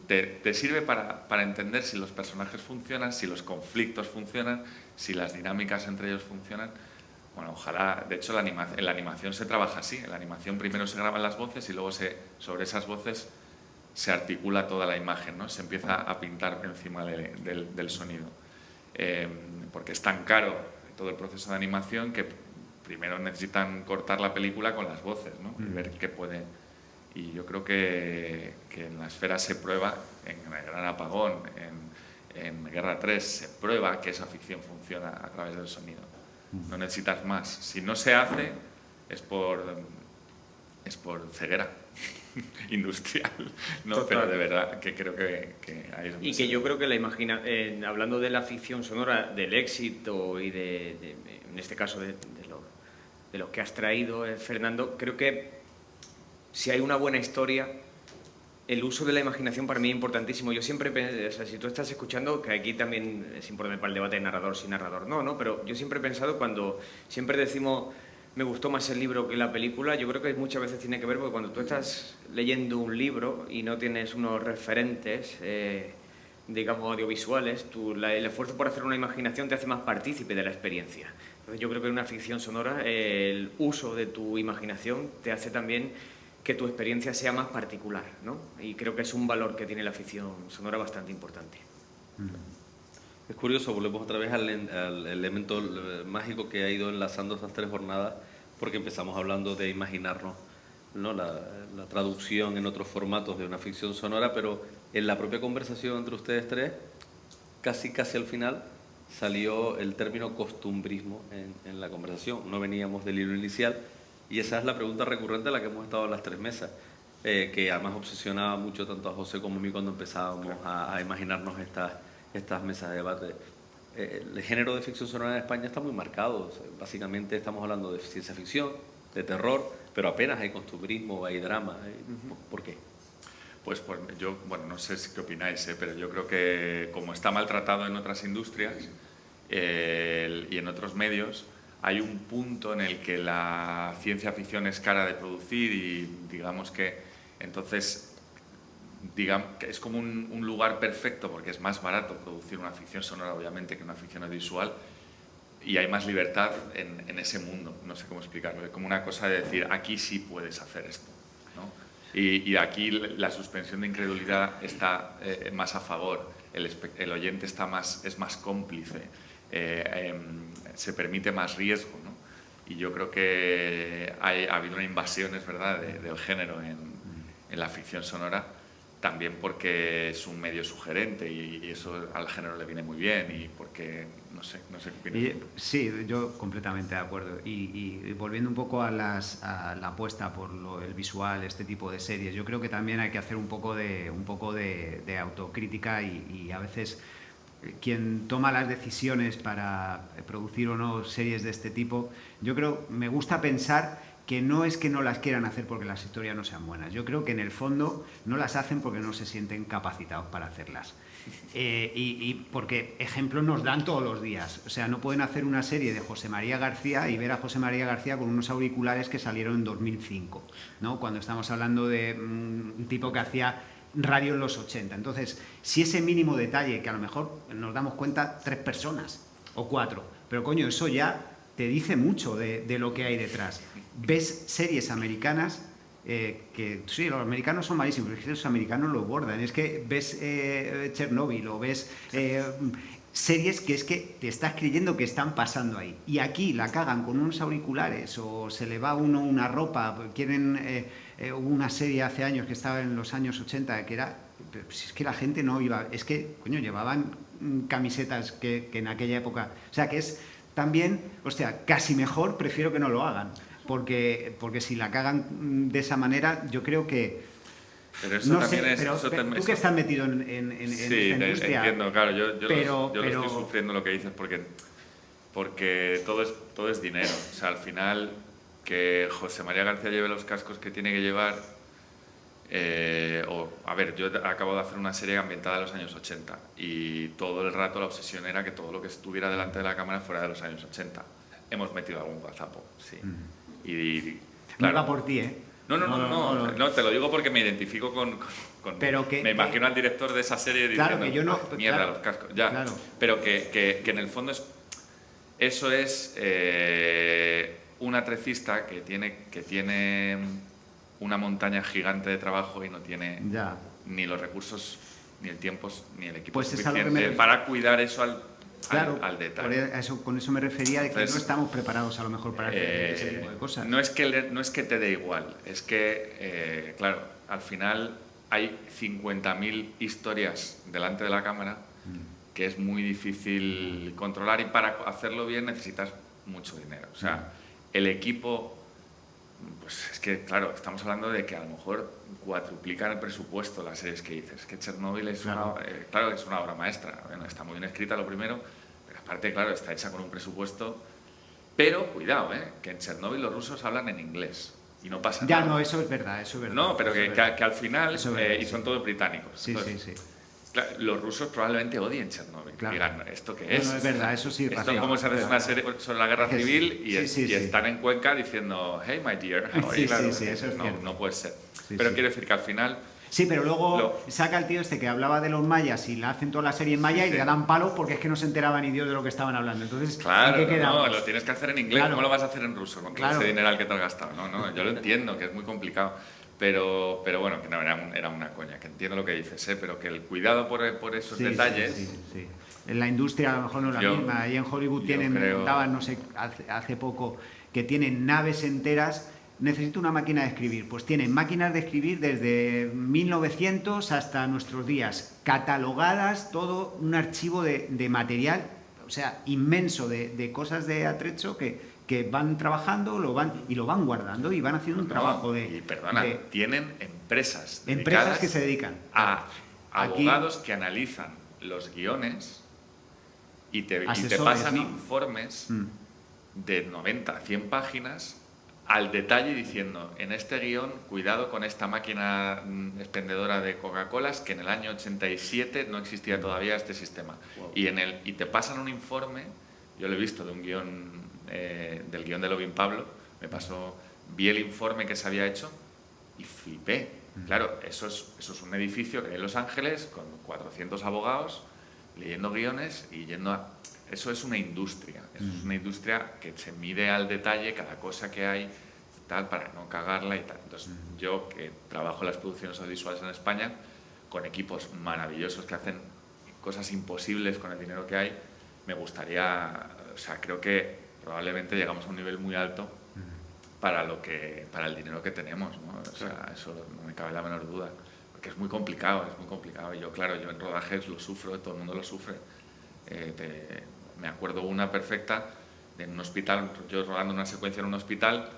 te sirve para entender si los personajes funcionan, si los conflictos funcionan, si las dinámicas entre ellos funcionan. Bueno, ojalá, de hecho en la animación se trabaja así, en la animación primero se graban las voces y luego sobre esas voces se articula toda la imagen, ¿no? Se empieza a pintar encima del sonido. Porque es tan caro todo el proceso de animación que primero necesitan cortar la película con las voces, ¿no? Y ver qué puede. Y yo creo que en la esfera se prueba, en El Gran Apagón, en Guerra 3, se prueba que esa ficción funciona a través del sonido. No necesitas más. Si no se hace, es por ceguera industrial, ¿no? Pero de verdad que creo que ahí es donde y que yo creo que hablando de la ficción sonora, del éxito y en este caso de lo que has traído, Fernando, creo que si hay una buena historia, el uso de la imaginación para mí es importantísimo. Yo siempre, o sea, si tú estás escuchando, que aquí también es importante para el debate de narrador, sin narrador, no, pero yo siempre he pensado, cuando siempre decimos me gustó más el libro que la película, yo creo que muchas veces tiene que ver porque cuando tú estás leyendo un libro y no tienes unos referentes, digamos, audiovisuales, el esfuerzo por hacer una imaginación te hace más partícipe de la experiencia. Entonces yo creo que en una ficción sonora el uso de tu imaginación te hace también que tu experiencia sea más particular, ¿no? Y creo que es un valor que tiene la ficción sonora bastante importante. Es curioso, volvemos otra vez al elemento mágico que ha ido enlazando estas 3 jornadas, porque empezamos hablando de imaginarnos, ¿no? la traducción en otros formatos de una ficción sonora, pero en la propia conversación entre ustedes 3, casi al final, salió el término costumbrismo en la conversación. No veníamos del libro inicial, y esa es la pregunta recurrente a la que hemos estado en las 3 mesas, que además obsesionaba mucho tanto a José como a mí cuando empezábamos a imaginarnos estas mesas de debate. El género de ficción sonora en España está muy marcado. O sea, básicamente estamos hablando de ciencia ficción, de terror, pero apenas hay costumbrismo, hay drama. ¿Por qué? Pues yo, bueno, no sé qué opináis, pero yo creo que como está maltratado en otras industrias y en otros medios, hay un punto en el que la ciencia ficción es cara de producir y digamos que entonces que es como un lugar perfecto porque es más barato producir una ficción sonora obviamente que una ficción audiovisual y hay más libertad en ese mundo, no sé cómo explicarlo, es como una cosa de decir aquí sí puedes hacer esto, ¿no? Y aquí la suspensión de incredulidad está más a favor, el oyente es más cómplice, se permite más riesgo, ¿no? Y yo creo que ha habido una invasión, es verdad, del género en la ficción sonora, también porque es un medio sugerente y eso al género le viene muy bien y porque, no sé qué opinas. Sí, yo completamente de acuerdo. Y volviendo un poco a la apuesta por el visual, este tipo de series, yo creo que también hay que hacer un poco de autocrítica y a veces quien toma las decisiones para producir o no series de este tipo, me gusta pensar que no es que no las quieran hacer porque las historias no sean buenas. Yo creo que en el fondo no las hacen porque no se sienten capacitados para hacerlas. Y porque ejemplos nos dan todos los días. O sea, no pueden hacer una serie de José María García y ver a José María García con unos auriculares que salieron en 2005, ¿no? Cuando estamos hablando de un tipo que hacía radio en los 80. Entonces, si ese mínimo detalle, que a lo mejor nos damos cuenta 3 personas o 4, pero coño, eso ya te dice mucho de lo que hay detrás. Ves series americanas que sí, los americanos son malísimos, pero es que los americanos lo bordan. Es que ves Chernobyl o ves series que es que te estás creyendo que están pasando ahí. Y aquí la cagan con unos auriculares o se le va uno una ropa. Hubo una serie hace años que estaba en los años 80 que era... Es que la gente no iba... Es que, coño, llevaban camisetas que en aquella época... O sea, que es también, o sea, casi mejor prefiero que no lo hagan. Porque si la cagan de esa manera, yo creo que... Pero eso no también sé, es... pero eso tú que estás metido en sí, esta industria... entiendo, claro. Yo pero- lo estoy sufriendo lo que dices porque todo es dinero. O sea, al final, que José María García lleve los cascos que tiene que llevar... a ver, yo acabo de hacer una serie ambientada en los años 80 y todo el rato la obsesión era que todo lo que estuviera delante de la cámara fuera de los años 80. Hemos metido algún gazapo, sí. Y No va por ti, ¿eh? No, te lo digo porque me identifico con Pero me imagino al director de esa serie diciendo, Claro, que yo no... mierda, claro, los cascos, ya. Claro. Pero que en el fondo eso es un atrecista que tiene una montaña gigante de trabajo y no tiene Ya. ni los recursos, ni el tiempo, ni el equipo Pues es a lo que suficiente me- para cuidar eso Claro, al detalle. con eso me refería de que Entonces, no estamos preparados a lo mejor para hacer ese tipo de cosas. No es que te dé igual, es que, claro, al final hay 50.000 historias delante de la cámara que es muy difícil controlar y para hacerlo bien necesitas mucho dinero. O sea, el equipo, pues es que, claro, estamos hablando de que a lo mejor cuadruplican el presupuesto las series que dices. Es que Chernobyl es, claro, es una obra maestra. Bueno, está muy bien escrita lo primero, pero aparte, claro, está hecha con un presupuesto. Pero, cuidado, que en Chernobyl los rusos hablan en inglés y no pasa Ya, nada. no, eso es verdad, eso es verdad. No, pero eso que, es verdad. que al final, Eso es verdad, y sí. son todos británicos. Sí, Entonces, sí, sí. claro, los rusos probablemente odien Chernobyl. Claro. Digan, ¿esto qué No, es? no, es verdad, eso sí. Esto razón. es como si haces una serie sobre la guerra Es que civil sí, y, sí, y sí. están en Cuenca diciendo, hey, my dear, how are Sí, you?". Claro, sí, eso es no, cierto. no puede ser. Sí, Pero sí. quiero decir que al final, Sí, pero luego saca el tío este que hablaba de los mayas y la hacen toda la serie en maya y le dan palos porque es que no se enteraba ni Dios de lo que estaban hablando. Entonces, claro, ¿en qué quedamos? no, lo tienes que hacer en inglés, Claro. ¿cómo lo vas a hacer en ruso con todo Claro. ese dineral que te has gastado? No, yo lo entiendo, que es muy complicado. Pero bueno, que no, era una coña, que entiendo lo que dices, pero que el cuidado por esos Sí, detalles... sí, sí, sí. En la industria a lo mejor no es la Yo- misma. Ahí en Hollywood yo tienen, me creo- contaban, no sé, hace poco, que tienen naves enteras. Necesito una máquina de escribir. Pues tienen máquinas de escribir desde 1900 hasta nuestros días, catalogadas, todo un archivo de material, o sea, inmenso de cosas de atrecho que van trabajando, lo van guardando y van haciendo un trabajo de... Y perdona, de tienen empresas empresas dedicadas que se dedican a Aquí- abogados que analizan los guiones y te Asesores, pasan ¿no? informes Mm. de 90 a 100 páginas al detalle diciendo, en este guión, cuidado con esta máquina expendedora de Coca-Colas, que en el año 87 no existía todavía este sistema. Wow. Y te pasan un informe, yo lo he visto de un guión, del guión de Lovin Pablo, vi el informe que se había hecho y flipé. Claro, eso es un edificio que hay en Los Ángeles con 400 abogados leyendo guiones y yendo a... Eso es una industria, es una industria que se mide al detalle cada cosa que hay tal para no cagarla y tal. Entonces, yo que trabajo en las producciones audiovisuales en España con equipos maravillosos que hacen cosas imposibles con el dinero que hay, me gustaría, o sea, creo que probablemente llegamos a un nivel muy alto para el dinero que tenemos, ¿no? O sea, eso no me cabe la menor duda, porque es muy complicado y yo, claro, yo en rodajes lo sufro, todo el mundo lo sufre. Me acuerdo una perfecta en un hospital, yo rodando una secuencia en un hospital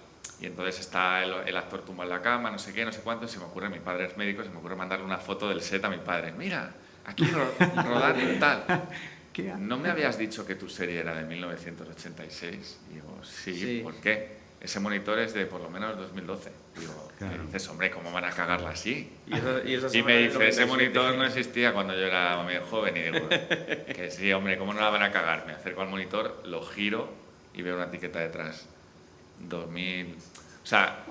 y entonces está el actor tumbado en la cama, no sé qué, no sé cuánto, y se me ocurre, mi padre es médico, se me ocurre mandarle una foto del set a mi padre. Mira, aquí rodando y tal. ¿Qué? ¿No me habías dicho que tu serie era de 1986? Y digo, sí, ¿por qué? Ese monitor es de por lo menos 2012. Digo, Claro. ¿qué dices, hombre, cómo van a cagarla así? Y Y me dice, ese monitor no existía cuando yo era muy joven. Y digo, que sí, hombre, ¿cómo no la van a cagar? Me acerco al monitor, lo giro y veo una etiqueta detrás. 2000... O sea,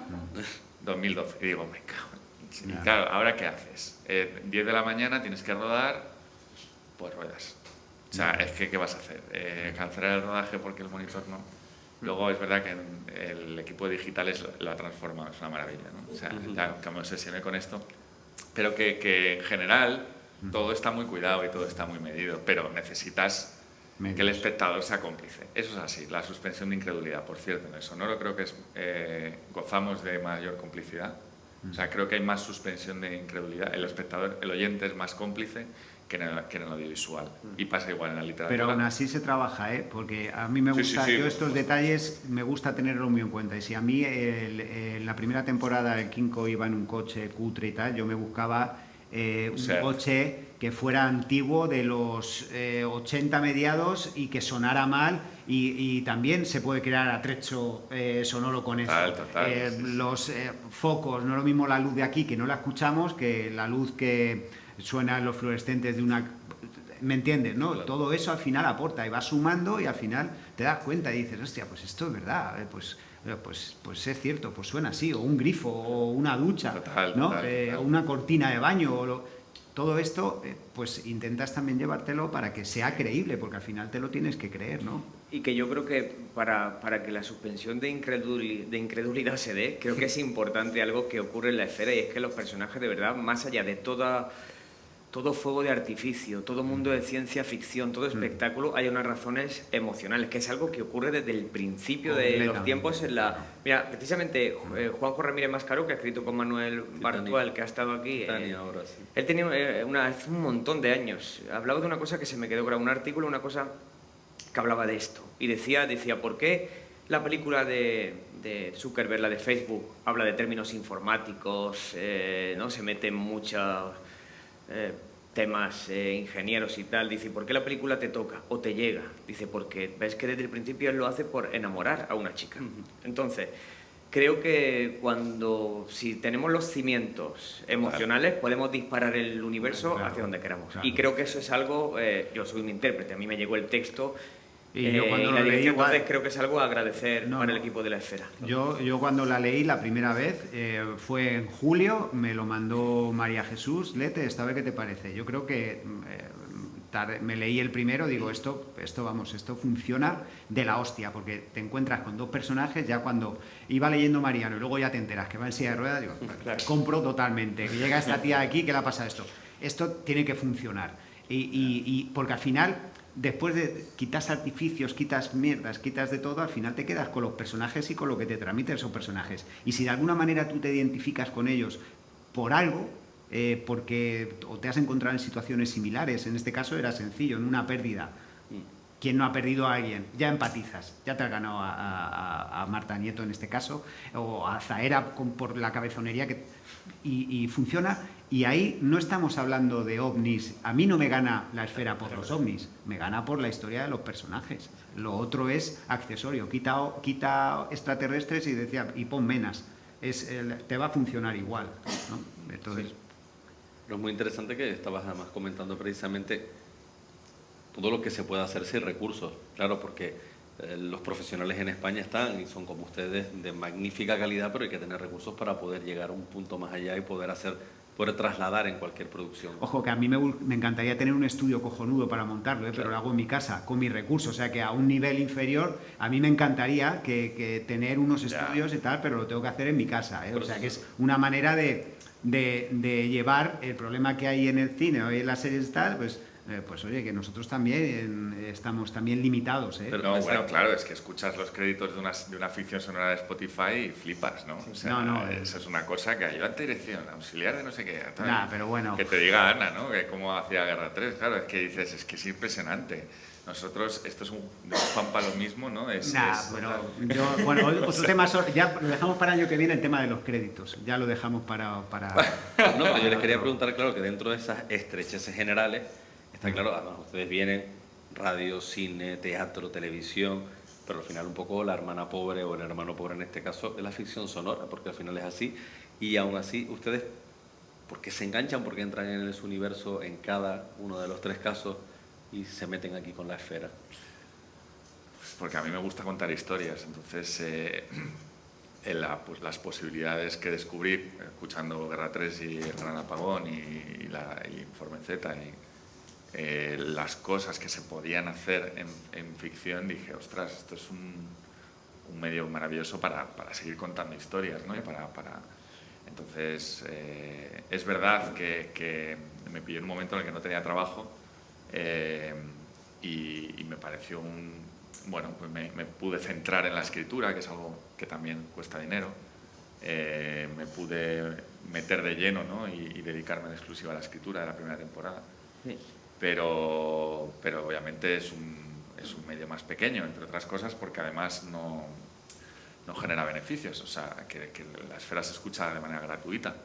2012. Y digo, me cago. Y claro, ¿ahora qué haces? 10 de la mañana tienes que rodar, pues ruedas. O sea, es que, ¿qué vas a hacer? ¿Cancelar el rodaje porque el monitor no? Luego es verdad que el equipo de digitales lo ha transformado, es una maravilla, ¿no? O sea, ya que me obsesioné con esto. Pero que en general todo está muy cuidado y todo está muy medido, pero necesitas que el espectador sea cómplice. Eso es así, la suspensión de incredulidad, por cierto, en el sonoro creo que gozamos de mayor complicidad. O sea, creo que hay más suspensión de incredulidad, el espectador, el oyente es más cómplice que en el audiovisual. Y pasa igual en la literatura. Pero aún así se trabaja, ¿eh? Porque a mí me gusta, Sí, yo estos detalles me gusta tenerlos muy en cuenta. Y si a mí en la primera temporada el Kinko iba en un coche cutre y tal, yo me buscaba un coche que fuera antiguo de los 80 mediados y que sonara mal, y también se puede crear atrecho sonoro con eso. Total. Los focos, no es lo mismo la luz de aquí, que no la escuchamos, que la luz que suena en los fluorescentes de una... ¿Me entiendes? ¿No? Claro. Todo eso al final aporta y va sumando, y al final te das cuenta y dices, hostia, pues esto es verdad, pues es cierto, pues suena así, o un grifo, o una ducha, ¿no? Total. O una cortina de baño, todo esto, pues intentas también llevártelo para que sea creíble, porque al final te lo tienes que creer, ¿no? Y que yo creo que para que la suspensión de incredulidad se dé, creo que es importante algo que ocurre en la esfera, y es que los personajes, de verdad, más allá de todo fuego de artificio, todo mundo de ciencia ficción, todo espectáculo, hay unas razones emocionales, que es algo que ocurre desde el principio de los tiempos en la... Mira, precisamente Juanjo Ramírez Mascaró, que ha escrito con Manuel Bartual, que ha estado aquí, Ahora sí. él tenía hace un montón de años, hablaba de una cosa que se me quedó grabada, un artículo, una cosa que hablaba de esto, y decía ¿por qué la película de Zuckerberg, la de Facebook, habla de términos informáticos, ¿no? Se mete en muchos temas ingenieros y tal? Dice, ¿por qué la película te toca o te llega? Dice, porque ves que desde el principio él lo hace por enamorar a una chica. Entonces, creo que si tenemos los cimientos emocionales, podemos disparar el universo hacia donde queramos. Claro. Y creo que eso es algo, yo soy un intérprete, a mí me llegó el texto, Y yo cuando la lo leí, dirección, igual. entonces creo que es algo a agradecer No, para no. el equipo de la esfera. Yo cuando la leí la primera vez, fue en julio, me lo mandó María Jesús, Lete, esta vez, ¿qué te parece? Yo creo que me leí el primero, digo, esto funciona de la hostia, porque te encuentras con dos personajes. Ya cuando iba leyendo Mariano y luego ya te enteras que va en silla de ruedas, digo, Claro. compro totalmente, que llega esta tía aquí, ¿qué le pasa esto? Esto tiene que funcionar, y porque al final, después de quitas artificios, quitas mierdas, quitas de todo, al final te quedas con los personajes y con lo que te transmiten esos personajes. Y si de alguna manera tú te identificas con ellos por algo, porque o te has encontrado en situaciones similares, en este caso era sencillo, en una pérdida. ¿Quién no ha perdido a alguien? Ya empatizas, ya te has ganado a Marta Nieto en este caso, o a Zahera por la cabezonería y funciona. Y ahí no estamos hablando de ovnis. A mí no me gana la esfera por los ovnis, me gana por la historia de los personajes. Lo otro es accesorio. Quita extraterrestres y pon menas. Te va a funcionar igual, ¿no? Entonces, Sí. Pero es muy interesante que estabas además comentando precisamente todo lo que se puede hacer sin recursos. Claro, porque los profesionales en España están y son como ustedes de magnífica calidad, pero hay que tener recursos para poder llegar a un punto más allá y poder trasladar en cualquier producción. ojo, que a mí me encantaría tener un estudio cojonudo para montarlo, pero lo hago en mi casa, con mis recursos. O sea, que a un nivel inferior, a mí me encantaría que tener unos estudios y tal, pero lo tengo que hacer en mi casa. O sea, que es una manera de llevar el problema que hay en el cine o en las series y tal, pues oye, que nosotros también estamos también limitados, ¿eh? Pero no, bueno, claro, es que escuchas los créditos de una ficción sonora de Spotify y flipas, ¿no? O sea, eso es una cosa que ayudante de dirección, auxiliar de no sé qué. Pero bueno. Que te diga Ana, ¿no? Que cómo hacía Guerra 3, claro, es que dices, es que es impresionante. Nosotros, esto es un Juan para lo mismo, ¿no? Bueno, otro tema, ya lo dejamos para el año que viene, el tema de los créditos. Ya lo dejamos para... No, pero yo les quería preguntar, claro, que dentro de esas estrecheces generales, está claro, además ustedes vienen radio, cine, teatro, televisión, pero al final un poco la hermana pobre o el hermano pobre en este caso es la ficción sonora, porque al final es así. Y aún así, ustedes, ¿por qué se enganchan? ¿Por qué entran en ese universo en cada uno de los tres casos y se meten aquí con la esfera? Pues porque a mí me gusta contar historias, entonces las posibilidades que descubrí escuchando Guerra 3 y El Gran Apagón y Informe Z las cosas que se podían hacer en ficción, dije, ostras, esto es un medio maravilloso para seguir contando historias, ¿no? Y Entonces, es verdad que me pilló en un momento en el que no tenía trabajo y me pareció bueno, pues me pude centrar en la escritura, que es algo que también cuesta dinero. Me pude meter de lleno, ¿no? y dedicarme en exclusiva a la escritura de la primera temporada. Sí. pero obviamente es un medio más pequeño, entre otras cosas, porque además no genera beneficios, o sea, que la esfera se escucha de manera gratuita.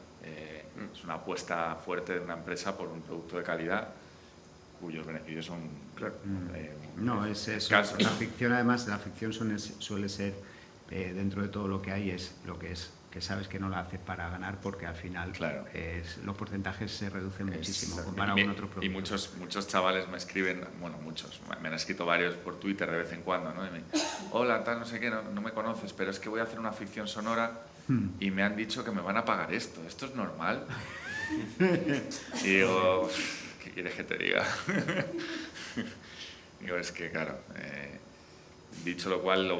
Es una apuesta fuerte de una empresa por un producto de calidad cuyos beneficios son No, es escasos. la ficción, además, la ficción suele ser, dentro de todo lo que hay, es lo que es, que sabes que no la haces para ganar, porque al final Claro. los porcentajes se reducen muchísimo comparado con otro producto. Y muchos chavales me escriben, bueno, muchos, me han escrito varios por Twitter de vez en cuando, ¿no? Y hola, tal, no sé qué, no me conoces, pero es que voy a hacer una ficción sonora y me han dicho que me van a pagar ¿esto es normal? Y digo, ¿qué quieres que te diga? Digo, es que claro, dicho lo cual,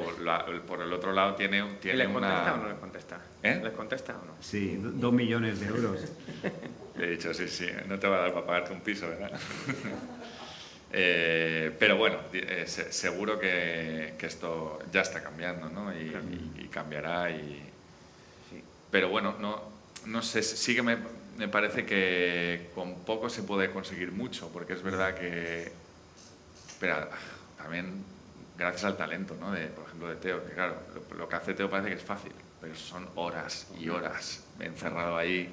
por el otro lado tiene ¿Les contesta una... o no les contesta? ¿Eh? ¿Les contesta o no? Sí, 2 millones de euros. Le he dicho, sí, no te va a dar para pagarte un piso, ¿verdad? Pero bueno, seguro que esto ya está cambiando, ¿no? Y cambiará. Pero bueno, no sé, sí que me parece que con poco se puede conseguir mucho, porque es verdad que... Pero también gracias al talento, ¿no? Por ejemplo, de Teo, que claro, lo que hace Teo parece que es fácil, pero son horas y horas encerrado ahí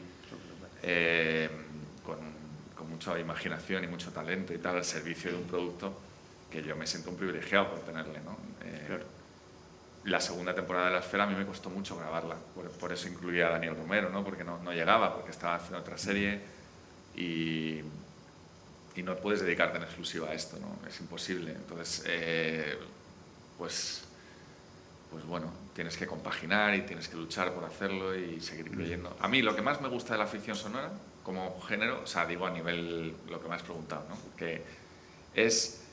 con mucha imaginación y mucho talento y tal, al servicio de un producto que yo me siento un privilegiado por tenerle, ¿no? Claro. La segunda temporada de La Esfera a mí me costó mucho grabarla, por eso incluía a Daniel Romero, ¿no? Porque no llegaba, porque estaba haciendo otra serie y no puedes dedicarte en exclusiva a esto, ¿no? Es imposible. Entonces, pues bueno, tienes que compaginar y tienes que luchar por hacerlo y seguir creyendo. A mí lo que más me gusta de la ficción sonora, como género, o sea, digo a nivel lo que me has preguntado, ¿no? Que es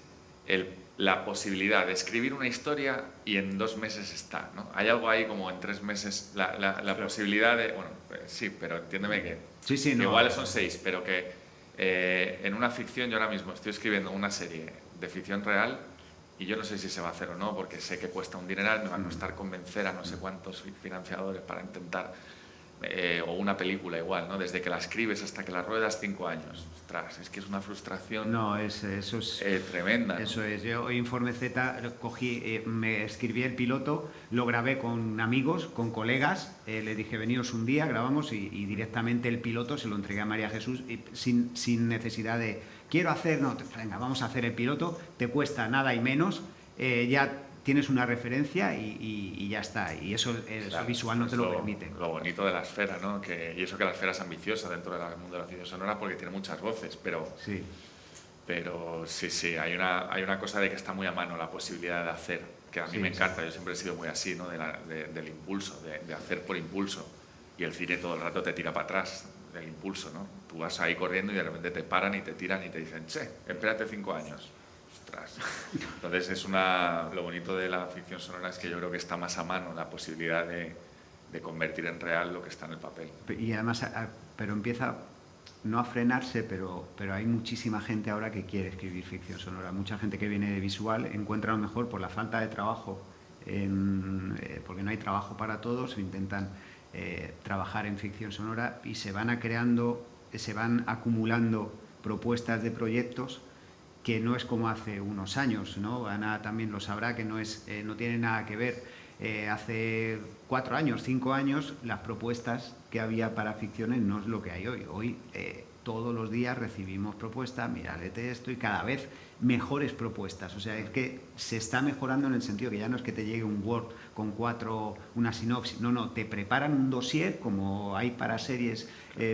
la posibilidad de escribir una historia y en 2 meses está, ¿no? Hay algo ahí como en 3 meses, la posibilidad de... Bueno, sí, pero entiéndeme que, Sí, que no. igual son 6, pero que en una ficción yo ahora mismo estoy escribiendo una serie de ficción real y yo no sé si se va a hacer o no, porque sé que cuesta un dineral, me va a costar convencer a no sé cuántos financiadores para intentar, o una película igual, ¿no? Desde que la escribes hasta que la ruedas 5 años. Ostras, es que es una frustración Eso es tremenda, ¿no? Eso es. Yo Informe Z me escribí el piloto, lo grabé con amigos, con colegas, le dije veniros un día, grabamos y directamente el piloto se lo entregué a María Jesús sin necesidad de quiero hacer, no, venga, vamos a hacer el piloto, te cuesta nada y menos, ya tienes una referencia y ya está, y eso Claro, visual no te lo permite. Lo bonito de La Esfera, ¿no? Y eso que La Esfera es ambiciosa dentro del mundo de la ficción sonora porque tiene muchas voces, pero Sí. Sí, hay una cosa de que está muy a mano la posibilidad de hacer, que a mí me encanta, yo siempre he sido muy así, ¿no? Del impulso, de hacer por impulso, y el cine todo el rato te tira para atrás del impulso, ¿no? Tú vas ahí corriendo y de repente te paran y te tiran y te dicen, che, espérate 5 años. Ostras. Entonces lo bonito de la ficción sonora es que yo creo que está más a mano la posibilidad de convertir en real lo que está en el papel. Y además, pero empieza no a frenarse, pero hay muchísima gente ahora que quiere escribir ficción sonora. Mucha gente que viene de visual encuentra a lo mejor por la falta de trabajo, porque no hay trabajo para todos, intentan trabajar en ficción sonora y se van acumulando propuestas de proyectos que no es como hace unos años, ¿no? Ana también lo sabrá, que no tiene nada que ver. Hace 4 años, 5 años, las propuestas que había para ficciones no es lo que hay hoy. Hoy todos los días recibimos propuestas, mira, léete esto, y cada vez mejores propuestas. O sea, es que se está mejorando en el sentido que ya no es que te llegue un Word con 4, una sinopsis, no, te preparan un dossier como hay para series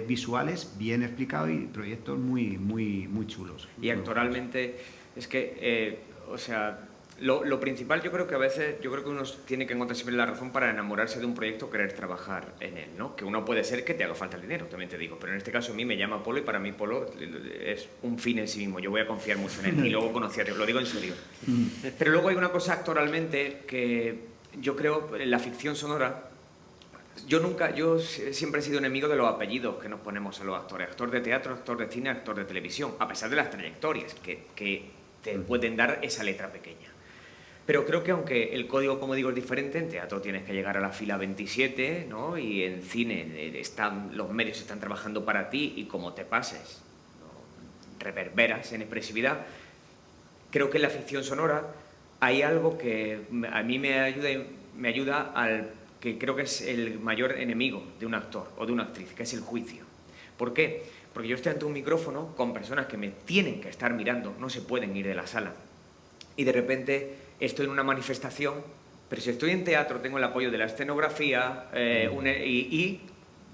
visuales, bien explicado y proyectos muy, muy, muy chulos. Y actualmente es que, o sea, lo principal yo creo que a veces, uno tiene que encontrar siempre la razón para enamorarse de un proyecto, querer trabajar en él, ¿no? Que uno puede ser que te haga falta el dinero, también te digo, pero en este caso a mí me llama Polo y para mí Polo es un fin en sí mismo, yo voy a confiar mucho en él y luego conocerlo, lo digo en serio. Pero luego hay una cosa actualmente que yo creo en la ficción sonora. Yo siempre he sido enemigo de los apellidos que nos ponemos a los actores, actor de teatro, actor de cine, actor de televisión, a pesar de las trayectorias que te pueden dar esa letra pequeña. Pero creo que aunque el código, como digo, es diferente, en teatro tienes que llegar a la fila 27, ¿no? Y en cine los medios están trabajando para ti y como te pases, ¿no? reverberas en expresividad. Creo que en la ficción sonora hay algo que a mí me ayuda al que creo que es el mayor enemigo de un actor o de una actriz, que es el juicio. ¿Por qué? Porque yo estoy ante un micrófono con personas que me tienen que estar mirando, no se pueden ir de la sala. Y de repente estoy en una manifestación, pero si estoy en teatro tengo el apoyo de la escenografía y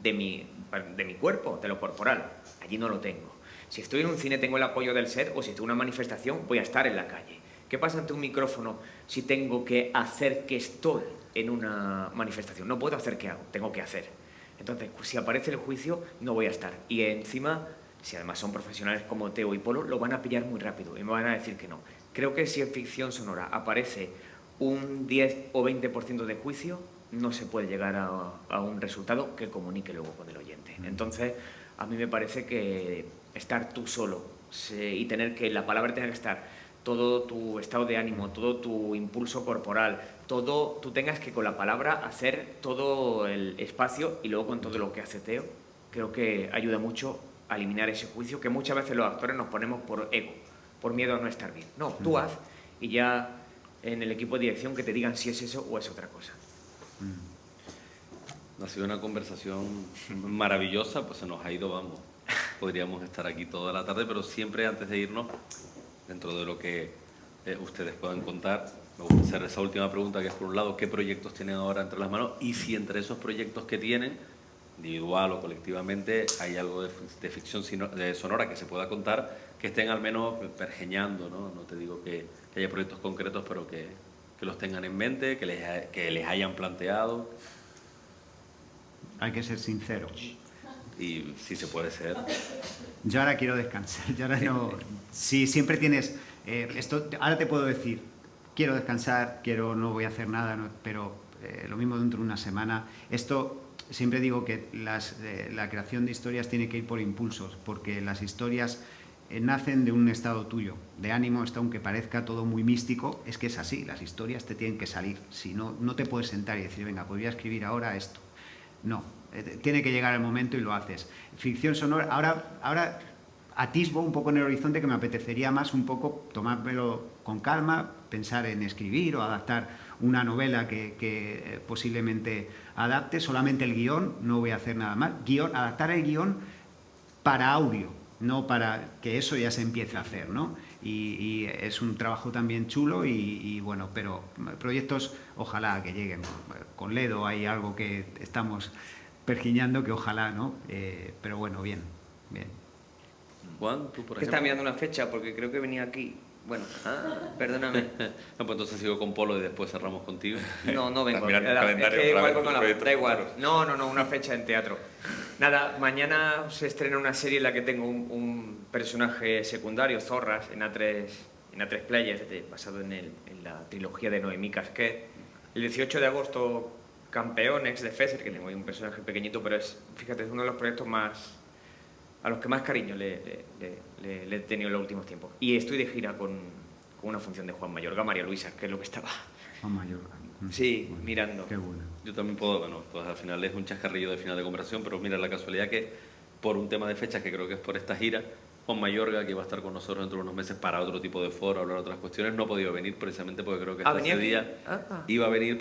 de mi cuerpo, de lo corporal. Allí no lo tengo. Si estoy en un cine tengo el apoyo del set, o si estoy en una manifestación voy a estar en la calle. ¿Qué pasa ante un micrófono si tengo que hacer que estoy en una manifestación? No puedo hacer que hago, tengo que hacer. Entonces, si aparece el juicio, no voy a estar. Y encima, si además son profesionales como Teo y Polo, lo van a pillar muy rápido y me van a decir que no. Creo que si en ficción sonora aparece un 10 o 20% de juicio, no se puede llegar a un resultado que comunique luego con el oyente. Entonces, a mí me parece que estar tú solo y tener que la palabra tenga que estar todo tu estado de ánimo, todo tu impulso corporal, tú tengas que con la palabra hacer todo el espacio y luego con todo lo que hace Teo, creo que ayuda mucho a eliminar ese juicio que muchas veces los actores nos ponemos por ego, por miedo a no estar bien. No, tú haz y ya en el equipo de dirección que te digan si es eso o es otra cosa. Ha sido una conversación maravillosa, pues se nos ha ido, vamos. Podríamos estar aquí toda la tarde, pero siempre antes de irnos, dentro de lo que ustedes puedan contar, me gusta hacer esa última pregunta, que es por un lado, ¿qué proyectos tienen ahora entre las manos? Y si entre esos proyectos que tienen, individual o colectivamente, hay algo de ficción sonora que se pueda contar, que estén al menos pergeñando, ¿no? No te digo que haya proyectos concretos, pero que los tengan en mente, que les hayan planteado. Hay que ser sincero. Y si se puede ser. Yo ahora quiero descansar. Yo ahora no. Si siempre tienes ahora te puedo decir, quiero descansar, no voy a hacer nada, pero lo mismo dentro de una semana. Esto siempre digo que la creación de historias tiene que ir por impulsos, porque las historias nacen de un estado tuyo, de ánimo, aunque parezca todo muy místico, es que es así, las historias te tienen que salir. Si no, no te puedes sentar y decir, venga, pues voy a escribir ahora esto. No, tiene que llegar el momento y lo haces. Ficción sonora, ahora atisbo un poco en el horizonte que me apetecería más un poco tomármelo con calma, pensar en escribir o adaptar una novela que posiblemente adapte, solamente el guión, no voy a hacer nada más. Adaptar el guión para audio, no para que eso ya se empiece a hacer, ¿no? Y es un trabajo también chulo y bueno, pero proyectos ojalá que lleguen. Con Ledo hay algo que estamos pergiñando que ojalá, ¿no? Pero bueno, bien. Juan, tú por ejemplo. Está mirando una fecha porque creo que venía aquí. Bueno, perdóname. No, pues entonces sigo con Polo y después cerramos contigo. No vengo. Mirando el calendario, es que igual otra vez, da igual. No, una fecha en teatro. Nada, mañana se estrena una serie en la que tengo un personaje secundario, Zorras, en A3 Players, basado en la trilogía de Noemí Casquet. El 18 de agosto, Campeones de Fesser, que tengo ahí un personaje pequeñito, pero fíjate, es uno de los proyectos a los que más cariño le he tenido en los últimos tiempos. Y estoy de gira con una función de Juan Mayorga, María Luisa, que es lo que estaba. Juan Mayorga. Sí, bueno, mirando. Qué bueno. Yo también puedo, bueno, pues al final es un chascarrillo de final de conversación, pero mira, la casualidad que por un tema de fechas, que creo que es por esta gira, Juan Mayorga, que iba a estar con nosotros dentro de unos meses para otro tipo de foro, hablar de otras cuestiones, no ha podido venir precisamente porque creo que ese día iba a venir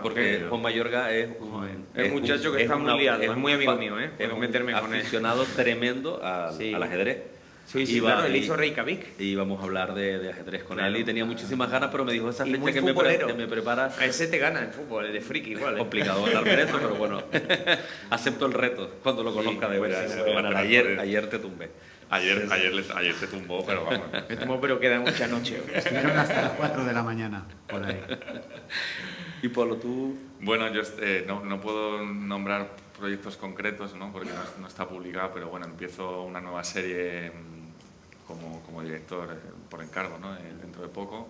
porque Juan Mayorga es un muchacho que está muy liado, es muy amigo mío, es un meterme con él. aficionado tremendo al ajedrez. Sí, claro, él hizo Reykjavik. Y íbamos a hablar de ajedrez con él y tenía muchísimas ganas, pero me dijo esa fecha que me prepara. A ese te gana en fútbol, el de friki igual. Es complicado hablar de eso, pero bueno, acepto el reto cuando lo conozca de verdad. Ayer te tumbé. Ayer te tumbó, pero vamos. Me tumbó, pero queda mucha noche. Estuvieron hasta las 4 de la mañana, por ahí. Y Polo, tú... Bueno, yo no puedo nombrar proyectos concretos, ¿no? Porque no está publicado, pero bueno, empiezo una nueva serie como director por encargo, ¿no? Dentro de poco.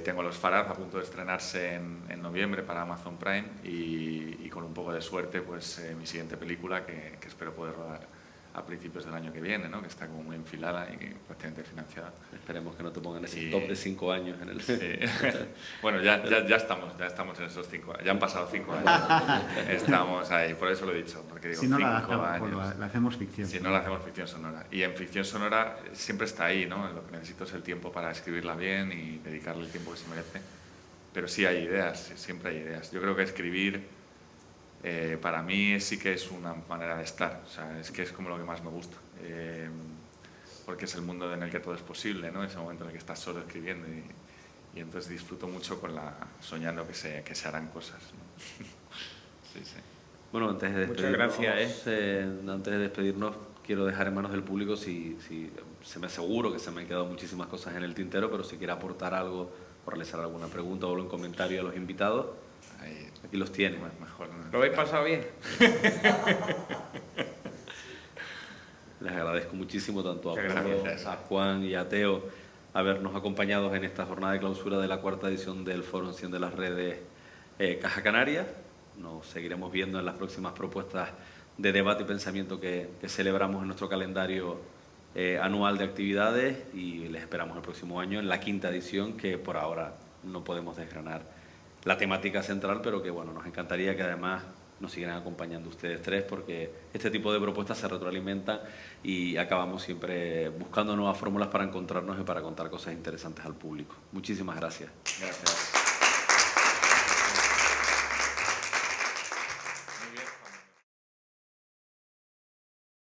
Tengo Los Faraz a punto de estrenarse en noviembre para Amazon Prime y con un poco de suerte, pues mi siguiente película que espero poder rodar a principios del año que viene, ¿no? Que está como muy enfilada y prácticamente financiada. Esperemos que no te pongan ese top de 5 años en el... Sí. Bueno, ya estamos en esos 5 años. Ya han pasado 5 años. Estamos ahí, por eso lo he dicho. Porque digo, Si no 5 la adaptamos, años. pues la hacemos ficción. Si no la hacemos ficción sonora. Y en ficción sonora siempre está ahí, ¿no? Lo que necesito es el tiempo para escribirla bien y dedicarle el tiempo que se merece. Pero sí hay ideas, siempre hay ideas. Yo creo que escribir... para mí sí que es una manera de estar, o sea, es que es como lo que más me gusta, porque es el mundo en el que todo es posible, ¿no? Ese momento en el que estás solo escribiendo y entonces disfruto mucho soñando que se harán cosas, ¿no? Sí, sí. Bueno, antes de Muchas despedirnos, antes de despedirnos, quiero dejar en manos del público si se me aseguro que se me han quedado muchísimas cosas en el tintero, pero si quiere aportar algo o realizar alguna pregunta o un comentario a los invitados, Ahí, aquí los tiene. mejor no. ¿Lo habéis pasado bien? Les agradezco muchísimo tanto a Muchas Pablo, gracias. a Juan y a Teo habernos acompañado en esta jornada de clausura de la cuarta edición del Foro Enciende las Redes Caja Canaria. Nos seguiremos viendo en las próximas propuestas de debate y pensamiento que celebramos en nuestro calendario anual de actividades y les esperamos el próximo año en la quinta edición, que por ahora no podemos desgranar la temática central, pero que bueno, nos encantaría que además nos sigan acompañando ustedes tres, porque este tipo de propuestas se retroalimentan y acabamos siempre buscando nuevas fórmulas para encontrarnos y para contar cosas interesantes al público. Muchísimas gracias. Gracias.